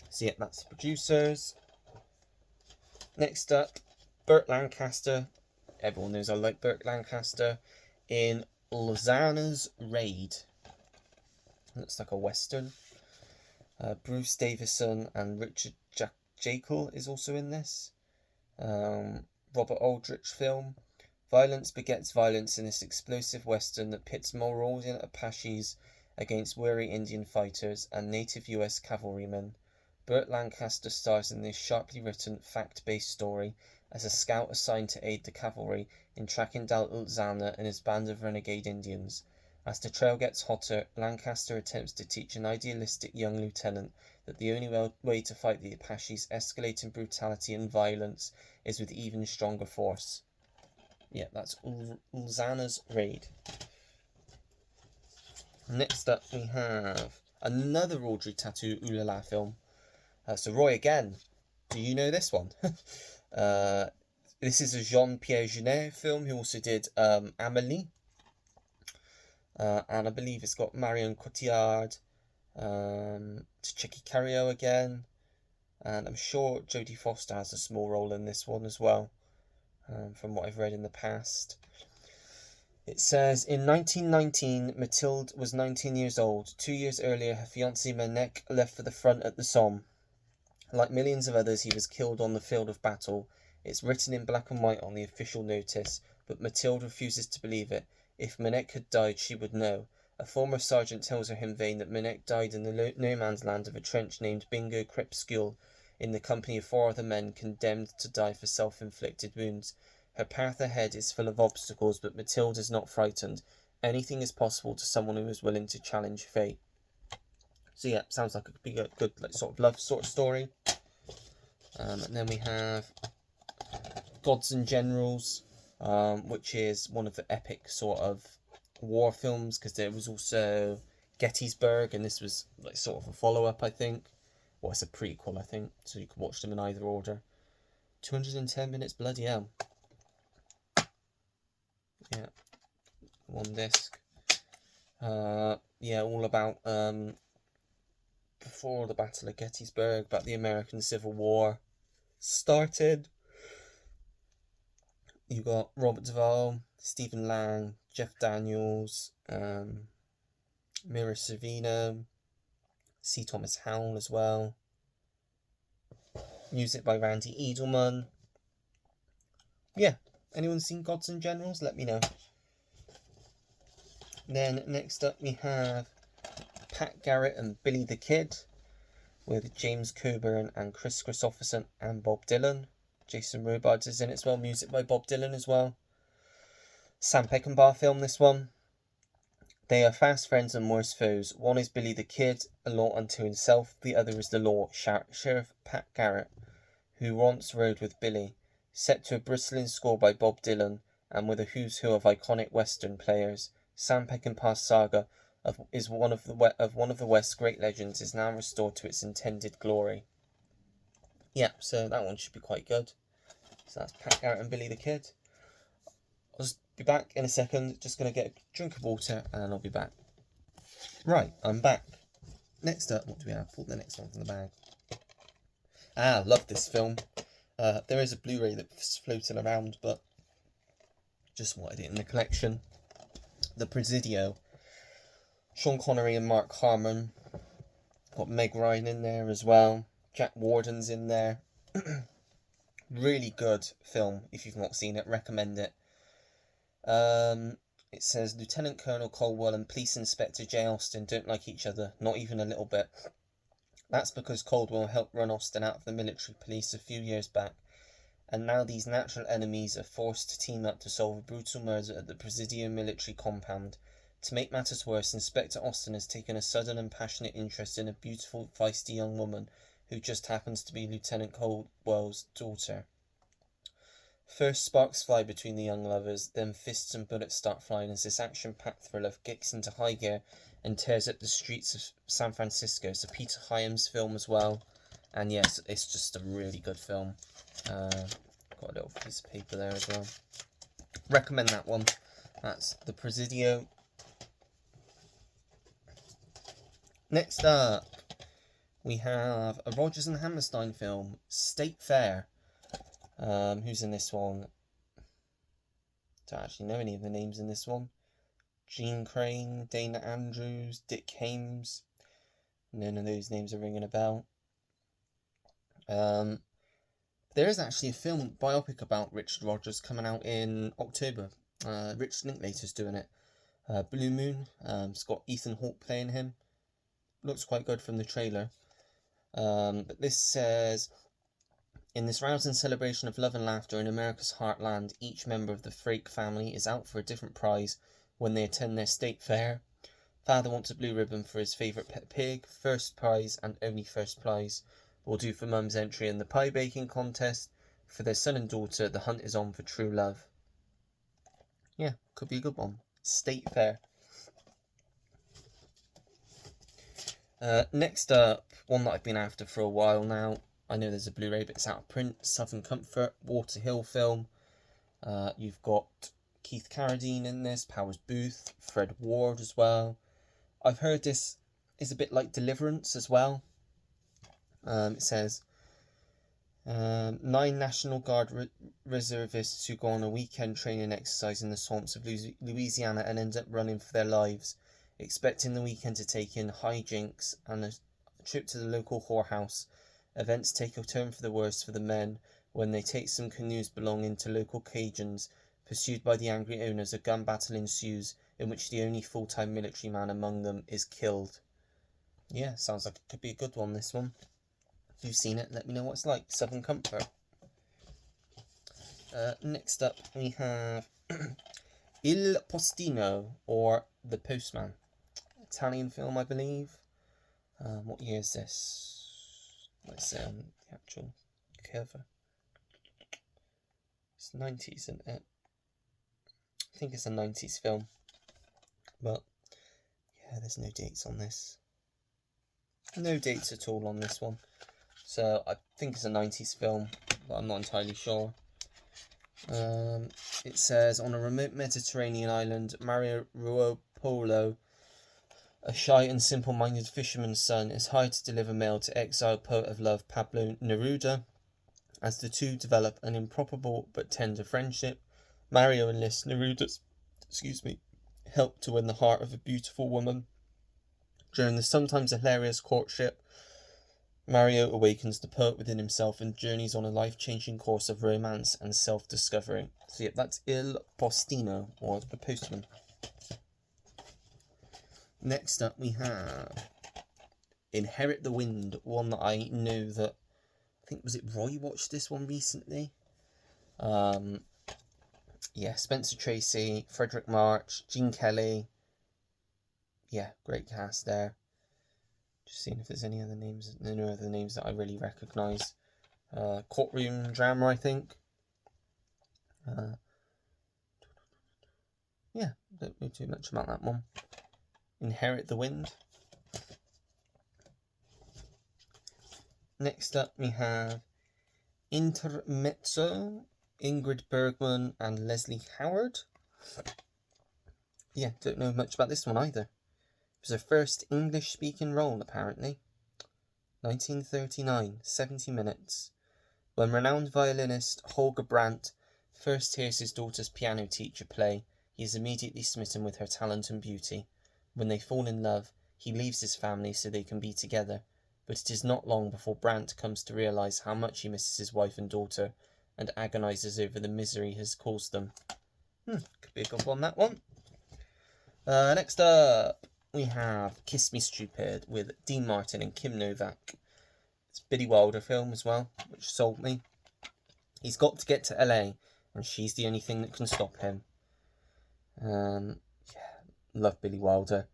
So yeah, that's the producers. Next up, Burt Lancaster. Everyone knows I like Burt Lancaster. In Lausanne's Raid. Looks like a western. Bruce Davison and Richard Jekyll is also in this. Robert Aldrich film. Violence begets violence in this explosive western that pits Monrovian Apaches against wary Indian fighters and native US cavalrymen. Burt Lancaster stars in this sharply written, fact-based story as a scout assigned to aid the cavalry in tracking down Ulzana and his band of renegade Indians. As the trail gets hotter, Lancaster attempts to teach an idealistic young lieutenant that the only way to fight the Apaches' escalating brutality and violence is with even stronger force. Yeah, that's Ulzana's Raid. Next up we have another Audrey Tautou Ooh La La film. So Roy, again, do you know this one? This is a Jean-Pierre Jeunet film, who also did Amélie. And I believe it's got Marion Cotillard, Chicky Cario again, and I'm sure Jodie Foster has a small role in this one as well, from what I've read in the past. It says, in 1919, Mathilde was 19 years old. 2 years earlier, her fiancé Manek left for the front at the Somme. Like millions of others, he was killed on the field of battle. It's written in black and white on the official notice, but Mathilde refuses to believe it. If Manek had died, she would know. A former sergeant tells her in vain that Manek died in the no man's land of a trench named Bingo Crepuscule, in the company of 4 other men condemned to die for self-inflicted wounds. Her path ahead is full of obstacles, but Mathilde is not frightened. Anything is possible to someone who is willing to challenge fate. So yeah, sounds like it could be a good sort of love sort of story. And then we have Gods and Generals, which is one of the epic sort of war films, because there was also Gettysburg, and this was like sort of a follow-up, I think. Well, it's a prequel, I think, so you could watch them in either order. 210 minutes, bloody hell. Yeah, one disc. Yeah, all about before the Battle of Gettysburg, about the American Civil War started. You got Robert Duvall, Stephen Lang, Jeff Daniels, Mira Sorvino, C. Thomas Howell as well. Music by Randy Edelman. Yeah, anyone seen Gods and Generals? Let me know. Then next up we have Pat Garrett and Billy the Kid, with James Coburn and Chris Christopherson and Bob Dylan. Jason Robards is in it as well. Music by Bob Dylan as well. Sam Peckinpah film, this one. They are fast friends and worse foes. One is Billy the Kid, a law unto himself. The other is the law, Sheriff Pat Garrett, who once rode with Billy. Set to a bristling score by Bob Dylan, and with a who's who of iconic Western players, Sam Peckinpah's saga of one of the West's great legends is now restored to its intended glory. Yeah, so that one should be quite good. So that's Pat Garrett and Billy the Kid. I'll just be back in a second. Just going to get a drink of water and then I'll be back. Right, I'm back. Next up, what do we have? Pull the next one from the bag. Ah, love this film. There is a Blu-ray that's floating around, but just wanted it in the collection. The Presidio. Sean Connery and Mark Harmon. Got Meg Ryan in there as well. Jack Warden's in there. Really good film. If you've not seen it, recommend it. It says Lieutenant Colonel Colwell and Police Inspector J. Austen don't like each other, not even a little bit. That's because Caldwell helped run Austen out of the military police a few years back, and now these natural enemies are forced to team up to solve a brutal murder at the Presidio military compound. To make matters worse, Inspector Austen has taken a sudden and passionate interest in a beautiful, feisty young woman who just happens to be Lieutenant Caldwell's daughter. First sparks fly between the young lovers, then fists and bullets start flying as this action-packed thriller kicks into high gear and tears up the streets of San Francisco. It's a Peter Hyams film as well, and yes, it's just a really good film. Got a little piece of paper there as well. Recommend that one. That's The Presidio. Next up, we have a Rodgers and Hammerstein film, State Fair. Who's in this one? Don't actually know any of the names in this one. Gene Crane, Dana Andrews, Dick Hames. None of those names are ringing a bell. There is actually a film biopic about Richard Rodgers coming out in October. Richard Linklater's doing it. Blue Moon. It's got Ethan Hawke playing him. Looks quite good from the trailer. But this says, in this rousing celebration of love and laughter in America's heartland, each member of the Frake family is out for a different prize when they attend their state fair. Father wants a blue ribbon for his favourite pet pig. First prize and only first prize will do for Mum's entry in the pie baking contest. For their son and daughter, the hunt is on for true love. Yeah, could be a good one. State fair. Next up, one that I've been after for a while now. I know there's a Blu-ray, but it's out of print. Southern Comfort, Water Hill film. You've got Keith Carradine in this, Powers Booth, Fred Ward as well. I've heard this is a bit like Deliverance as well. It says 9 National Guard reservists who go on a weekend training exercise in the swamps of Louisiana and end up running for their lives, expecting the weekend to take in hijinks and a trip to the local whorehouse. Events take a turn for the worse for the men when they take some canoes belonging to local Cajuns. Pursued by the angry owners, a gun battle ensues in which the only full-time military man among them is killed. Yeah, sounds like it could be a good one, this one. If you've seen it, let me know what it's like. Southern Comfort. Next up, we have Il Postino, or The Postman. Italian film, I believe. What year is this? Let's say on the actual cover. It's 90s, isn't it? I think it's a 90s film. But, yeah, there's no dates on this. No dates at all on this one. So, I think it's a 90s film, but I'm not entirely sure. It says, on a remote Mediterranean island, Mario Ruopolo, a shy and simple-minded fisherman's son, is hired to deliver mail to exiled poet of love Pablo Neruda. As the two develop an improbable but tender friendship, Mario enlists Neruda's help to win the heart of a beautiful woman. During the sometimes hilarious courtship, Mario awakens the poet within himself and journeys on a life-changing course of romance and self-discovery. So yep, that's Il Postino, or The Postman. Next up we have Inherit the Wind, one that I know that, I think, was it Roy watched this one recently? Yeah, Spencer Tracy, Frederick March, Gene Kelly. Yeah, great cast there. Just seeing if there's any other names, no other names that I really recognise. Courtroom Drama, I think. Yeah, don't know too much about that one. Inherit the Wind. Next up we have Intermezzo, Ingrid Bergman and Leslie Howard. Yeah, don't know much about this one either. It was her first English-speaking role, apparently. 1939, 70 minutes. When renowned violinist Holger Brandt first hears his daughter's piano teacher play, he is immediately smitten with her talent and beauty. When they fall in love, he leaves his family so they can be together, but it is not long before Brandt comes to realise how much he misses his wife and daughter, and agonises over the misery he has caused them. Could be a good one, that one. Next up, we have Kiss Me Stupid with Dean Martin and Kim Novak. It's a Billy Wilder film as well, which sold me. He's got to get to LA, and she's the only thing that can stop him. Yeah, love Billy Wilder.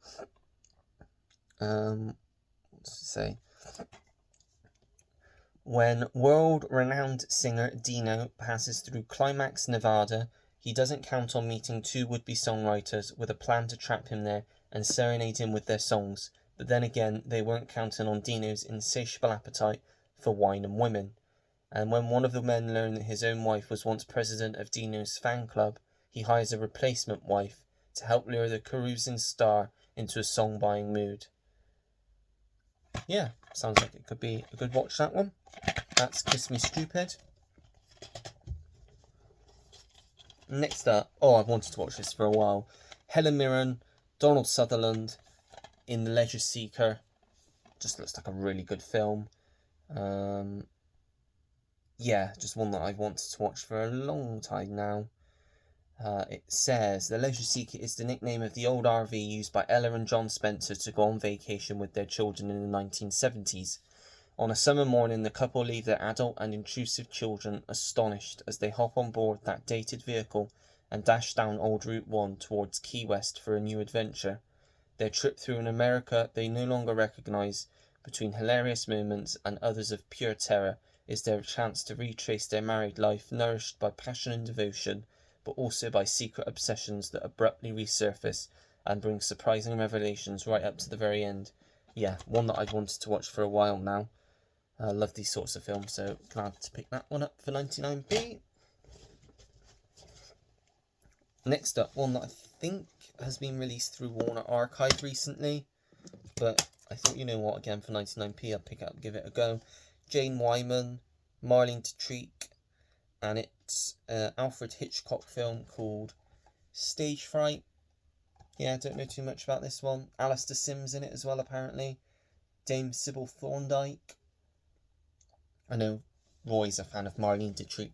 What's to say? When world-renowned singer Dino passes through Climax, Nevada, he doesn't count on meeting 2 would-be songwriters with a plan to trap him there and serenade him with their songs, but then again, they weren't counting on Dino's insatiable appetite for wine and women. And when one of the men learned that his own wife was once president of Dino's fan club, he hires a replacement wife to help lure the carousing star into a song-buying mood. Yeah, sounds like it could be a good watch, that one. That's Kiss Me Stupid. Next up, I've wanted to watch this for a while. Helen Mirren, Donald Sutherland in The Leisure Seeker. Just looks like a really good film. Yeah, just one that I've wanted to watch for a long time now. It says, The Leisure Seeker is the nickname of the old RV used by Ella and John Spencer to go on vacation with their children in the 1970s. On a summer morning, the couple leave their adult and intrusive children astonished as they hop on board that dated vehicle and dash down old Route 1 towards Key West for a new adventure. Their trip through an America they no longer recognise, between hilarious moments and others of pure terror, is their chance to retrace their married life nourished by passion and devotion, but also by secret obsessions that abruptly resurface and bring surprising revelations right up to the very end. yeah, one that I've wanted to watch for a while now. I love these sorts of films, so glad to pick that one up for 99p. Next up, one that I think has been released through Warner Archive recently, but I thought, you know what, again, for 99p, I'll pick it up and give it a go. Jane Wyman, Marlene Dietrich, and it's an Alfred Hitchcock film called Stage Fright. Yeah, I don't know too much about this one. Alistair Sims in it as well, apparently. Dame Sybil Thorndike. I know Roy's a fan of Marlene Dietrich.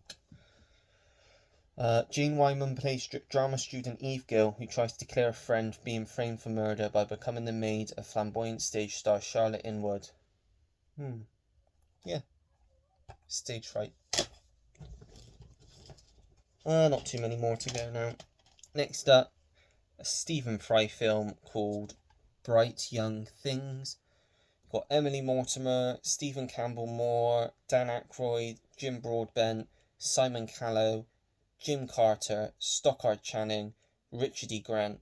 Jane Wyman plays drama student Eve Gill, who tries to clear a friend being framed for murder by becoming the maid of flamboyant stage star Charlotte Inwood. Yeah. Stage Fright. Not too many more to go now. Next up, a Stephen Fry film called Bright Young Things. Got Emily Mortimer, Stephen Campbell Moore, Dan Aykroyd, Jim Broadbent, Simon Callow, Jim Carter, Stockard Channing, Richard E. Grant,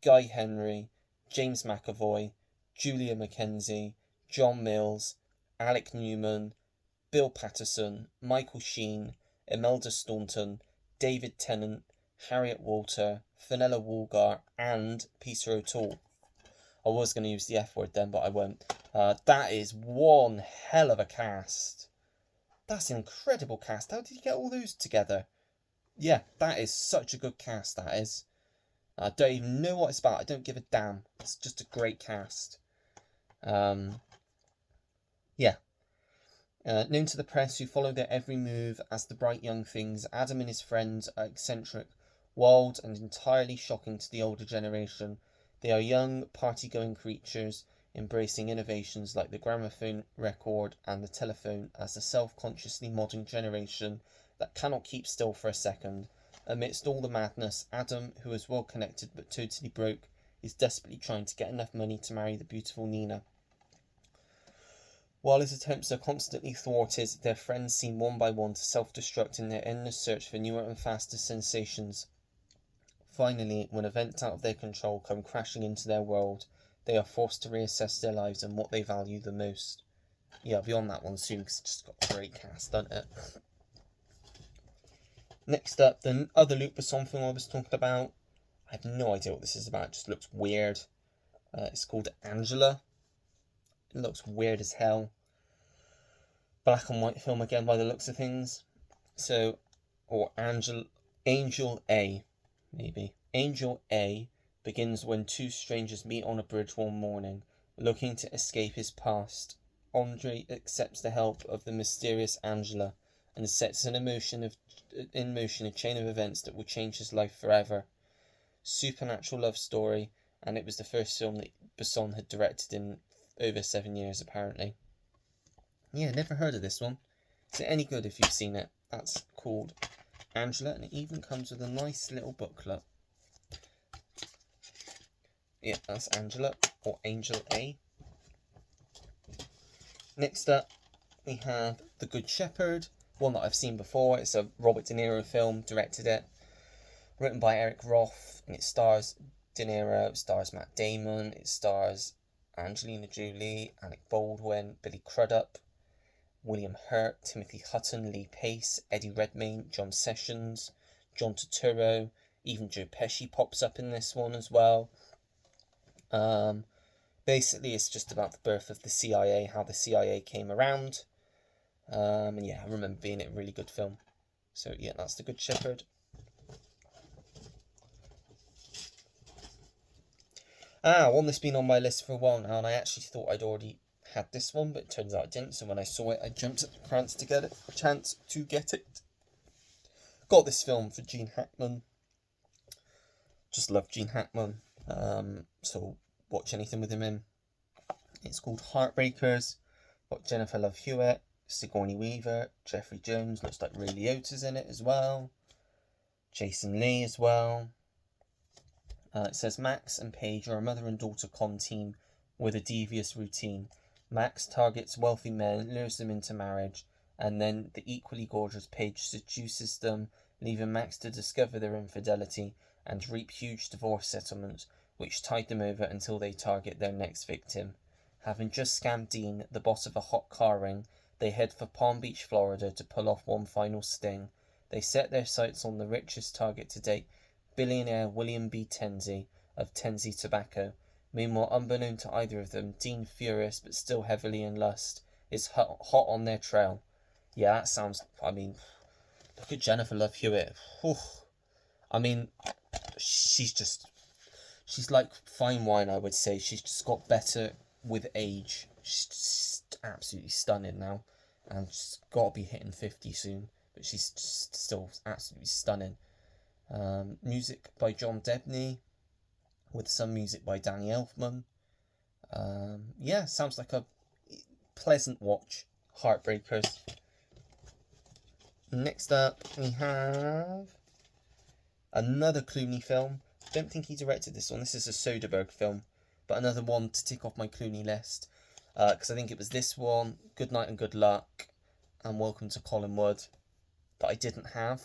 Guy Henry, James McAvoy, Julia Mackenzie, John Mills, Alec Newman, Bill Patterson, Michael Sheen, Imelda Staunton, David Tennant, Harriet Walter, Fenella Woolgar, and Peter O'Toole. I was going to use the F word then, but I won't. That is one hell of a cast. That's an incredible cast. How did you get all those together? Yeah, that is such a good cast, that is. I don't even know what it's about. I don't give a damn. It's just a great cast. Yeah. Known to the press who follow their every move as the bright young things, Adam and his friends are eccentric, wild, and entirely shocking to the older generation. They are young, party-going creatures, embracing innovations like the gramophone record and the telephone as the self-consciously modern generation that cannot keep still for a second. Amidst all the madness, Adam, who is well connected but totally broke, is desperately trying to get enough money to marry the beautiful Nina. While his attempts are constantly thwarted, their friends seem one by one to self-destruct in their endless search for newer and faster sensations. Finally, when events out of their control come crashing into their world, they are forced to reassess their lives and what they value the most. Yeah, I'll be on that one soon because it's just got a great cast, doesn't it? Next up, the other Luc Besson film I was talking about. I have no idea what this is about, it just looks weird. It's called Angela. It looks weird as hell. Black and white film again by the looks of things. So, or Angel A, maybe. Angel A begins when two strangers meet on a bridge one morning, looking to escape his past. Andre accepts the help of the mysterious Angela and sets in motion a chain of events that will change his life forever. Supernatural love story, and it was the first film that Besson had directed in over 7 years, apparently. Yeah, never heard of this one. Is it any good if you've seen it? That's called Angela, and it even comes with a nice little booklet. Yeah, that's Angela, or Angel A. Next up, we have The Good Shepherd, one that I've seen before. It's a Robert De Niro film, directed it. Written by Eric Roth, and it stars De Niro, it stars Matt Damon, it stars Angelina Jolie, Alec Baldwin, Billy Crudup, William Hurt, Timothy Hutton, Lee Pace, Eddie Redmayne, John Sessions, John Turturro, even Joe Pesci pops up in this one as well. Basically, it's just about the birth of the CIA, how the CIA came around. And yeah, I remember being a really good film. So yeah, that's The Good Shepherd. One that's been on my list for a while now, and I actually thought I'd already had this one, but it turns out I didn't. So when I saw it, I jumped at the chance to get it. Got this film for Gene Hackman. Just love Gene Hackman. So watch anything with him in. It's called Heartbreakers. Got Jennifer Love Hewitt, Sigourney Weaver, Jeffrey Jones. Looks like Ray Liotta's in it as well. Jason Lee as well. It says Max and Paige are a mother and daughter con team with a devious routine. Max targets wealthy men, lures them into marriage, and then the equally gorgeous Paige seduces them, leaving Max to discover their infidelity and reap huge divorce settlements, which tide them over until they target their next victim. Having just scammed Dean, the boss of a hot car ring, they head for Palm Beach, Florida to pull off one final sting. They set their sights on the richest target to date, billionaire William B. Tenzi of Tenzi Tobacco. Meanwhile, unbeknown to either of them, Dean, furious but still heavily in lust, is hot on their trail. Yeah, that sounds... I mean, look at Jennifer Love Hewitt. Whew. I mean, she's like fine wine, I would say. She's just got better with age. She's just absolutely stunning now. And she's got to be hitting 50 soon. But she's just still absolutely stunning. Music by John Debney, with some music by Danny Elfman. Yeah, sounds like a pleasant watch. Heartbreakers. Next up, we have another Clooney film. Don't think he directed this one. This is a Soderbergh film, but another one to tick off my Clooney list. Because I think it was this one, Good Night and Good Luck, and Welcome to Collinwood, that I didn't have.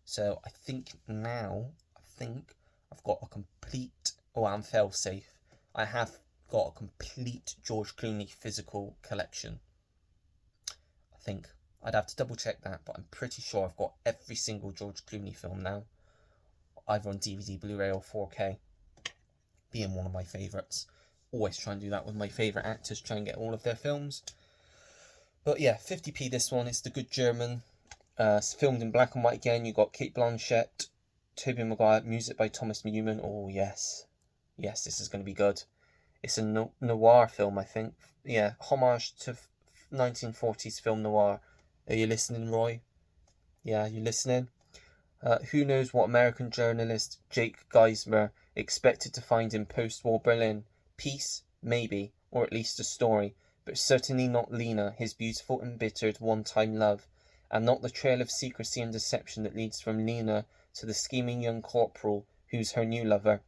So I think now, I've got a complete, and fail-safe, I have got a complete George Clooney physical collection. I think. I'd have to double check that, but I'm pretty sure I've got every single George Clooney film now. Either on DVD, Blu-ray or 4K. Being one of my favourites. Always try and do that with my favourite actors, try and get all of their films. But yeah, 50p this one. It's the good German. It's filmed in black and white again. You got Kate Blanchett, Tobey Maguire, music by Thomas Newman. Oh yes. Yes, this is going to be good. It's a noir film, I think. Yeah, homage to 1940s film noir. Are you listening, Roy? Yeah, you listening? Who knows what American journalist Jake Geismer expected to find in post-war Berlin? Peace, maybe, or at least a story, but certainly not Lena, his beautiful embittered one-time love, and not the trail of secrecy and deception that leads from Lena to the scheming young corporal who's her new lover,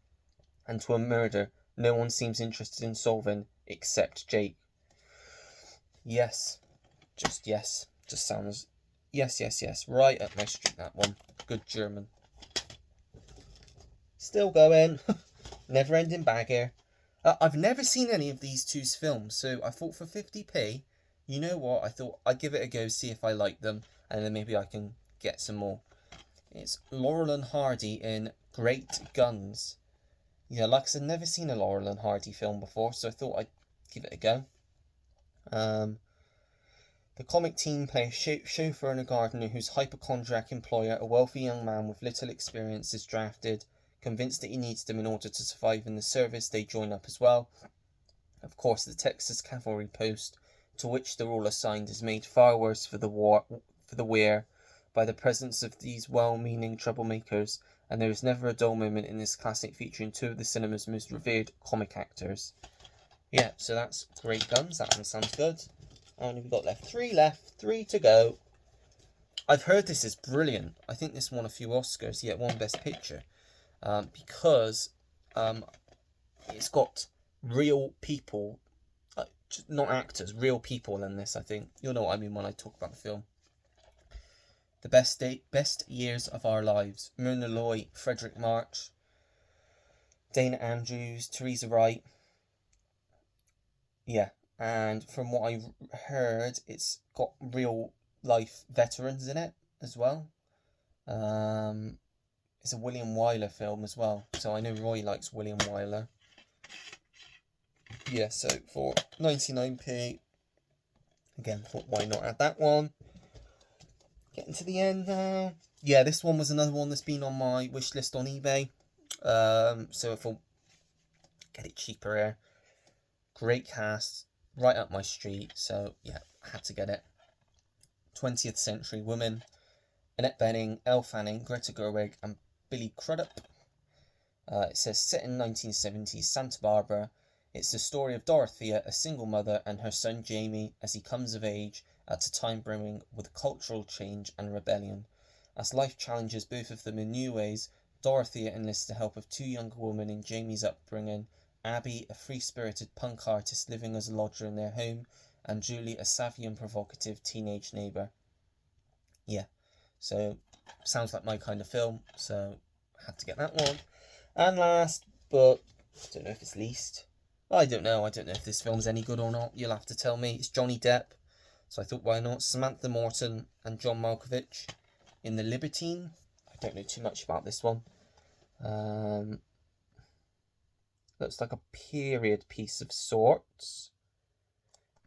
and to a murder no one seems interested in solving except Jake. Yes, just yes. Just sounds... Yes. Right up my street, that one. Good German. Still going. Never ending bag here. I've never seen any of these two's films, so I thought for 50p, you know what? I thought I'd give it a go, see if I like them, and then maybe I can get some more. It's Laurel and Hardy in Great Guns. Yeah, like I said, never seen a Laurel and Hardy film before, so I thought I'd give it a go. The comic team play a chauffeur and a gardener whose hypochondriac employer, a wealthy young man with little experience, is drafted. Convinced that he needs them in order to survive in the service, they join up as well. Of course, the Texas cavalry post, to which they're all assigned, is made far worse for the wear by the presence of these well-meaning troublemakers, and there is never a dull moment in this classic featuring two of the cinema's most revered comic actors. Yeah, so that's Great Guns. That one sounds good. How many have we got left? 3 left. 3 to go. I've heard this is brilliant. I think this won a few Oscars. Yeah, won Best Picture. Because it's got real people, not actors, real people in this, I think. You'll know what I mean when I talk about the film. The Best Years of Our Lives. Myrna Loy, Frederick March, Dana Andrews, Teresa Wright. Yeah. And from what I've heard, it's got real life veterans in it as well. It's a William Wyler film as well. So I know Roy likes William Wyler. Yeah, so for 99p, again, thought why not add that one. Getting to the end now. Yeah, this one was another one that's been on my wish list on eBay. So I thought, get it cheaper here. Great cast. Right up my street, so yeah, I had to get it. 20th Century Women. Annette Bening, Elle Fanning, Greta Gerwig, and Billy Crudup. It says set in 1970s Santa Barbara. It's the story of Dorothea, a single mother, and her son Jamie as he comes of age at a time brimming with cultural change and rebellion. As life challenges both of them in new ways, Dorothea enlists the help of two younger women in Jamie's upbringing, Abby, a free-spirited punk artist living as a lodger in their home, and Julie, a savvy and provocative teenage neighbour. Yeah, so sounds like my kind of film, so I had to get that one. And last, but I don't know if it's least, I don't know. I don't know if this film's any good or not. You'll have to tell me. It's Johnny Depp. So I thought, why not? Samantha Morton and John Malkovich in The Libertine. I don't know too much about this one. Looks like a period piece of sorts.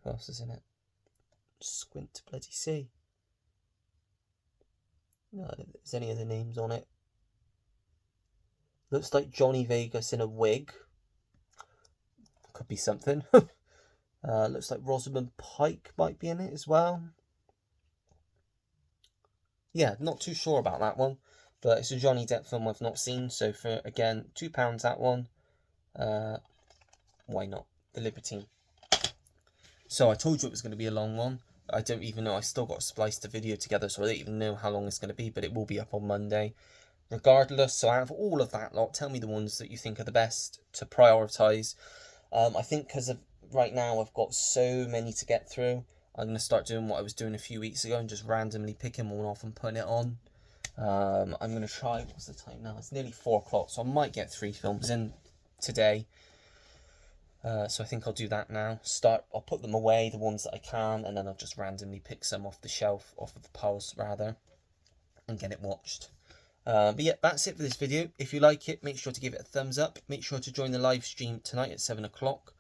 Who else is in it? Squint to bloody see. No, I don't think there's any other names on it. Looks like Johnny Vegas in a wig. Could be something. Looks like Rosamund Pike might be in it as well. Yeah, not too sure about that one. But it's a Johnny Depp film I've not seen. So for, again, £2 that one. Why not? The Libertine. So I told you it was going to be a long one. I don't even know. I still got to splice the video together, so I don't even know how long it's going to be. But it will be up on Monday. Regardless, so out of all of that lot, tell me the ones that you think are the best to prioritise. I think because of right now I've got so many to get through, I'm going to start doing what I was doing a few weeks ago and just randomly picking one off and putting it on. I'm going to try, what's the time now? It's nearly 4 o'clock, so I might get 3 films in today. So I think I'll do that now. I'll put them away, the ones that I can, and then I'll just randomly pick some off the shelf, off of the piles rather, and get it watched. But yeah, that's it for this video. If you like it, make sure to give it a thumbs up. Make sure to join the live stream tonight at 7 o'clock,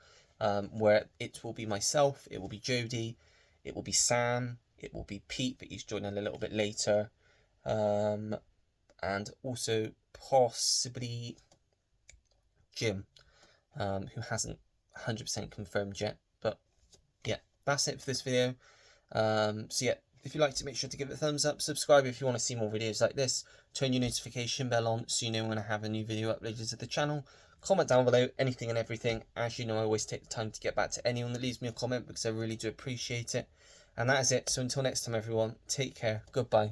where it will be myself, it will be Jodie, it will be Sam, it will be Pete, but he's joining a little bit later, and also possibly Jim, who hasn't 100% confirmed yet. But yeah, that's it for this video. So yeah, if you liked it, make sure to give it a thumbs up. Subscribe if you want to see more videos like this. Turn your notification bell on so you know when I have a new video uploaded to the channel. Comment down below anything and everything. As you know, I always take the time to get back to anyone that leaves me a comment because I really do appreciate it. And that is it. So until next time, everyone, take care. Goodbye.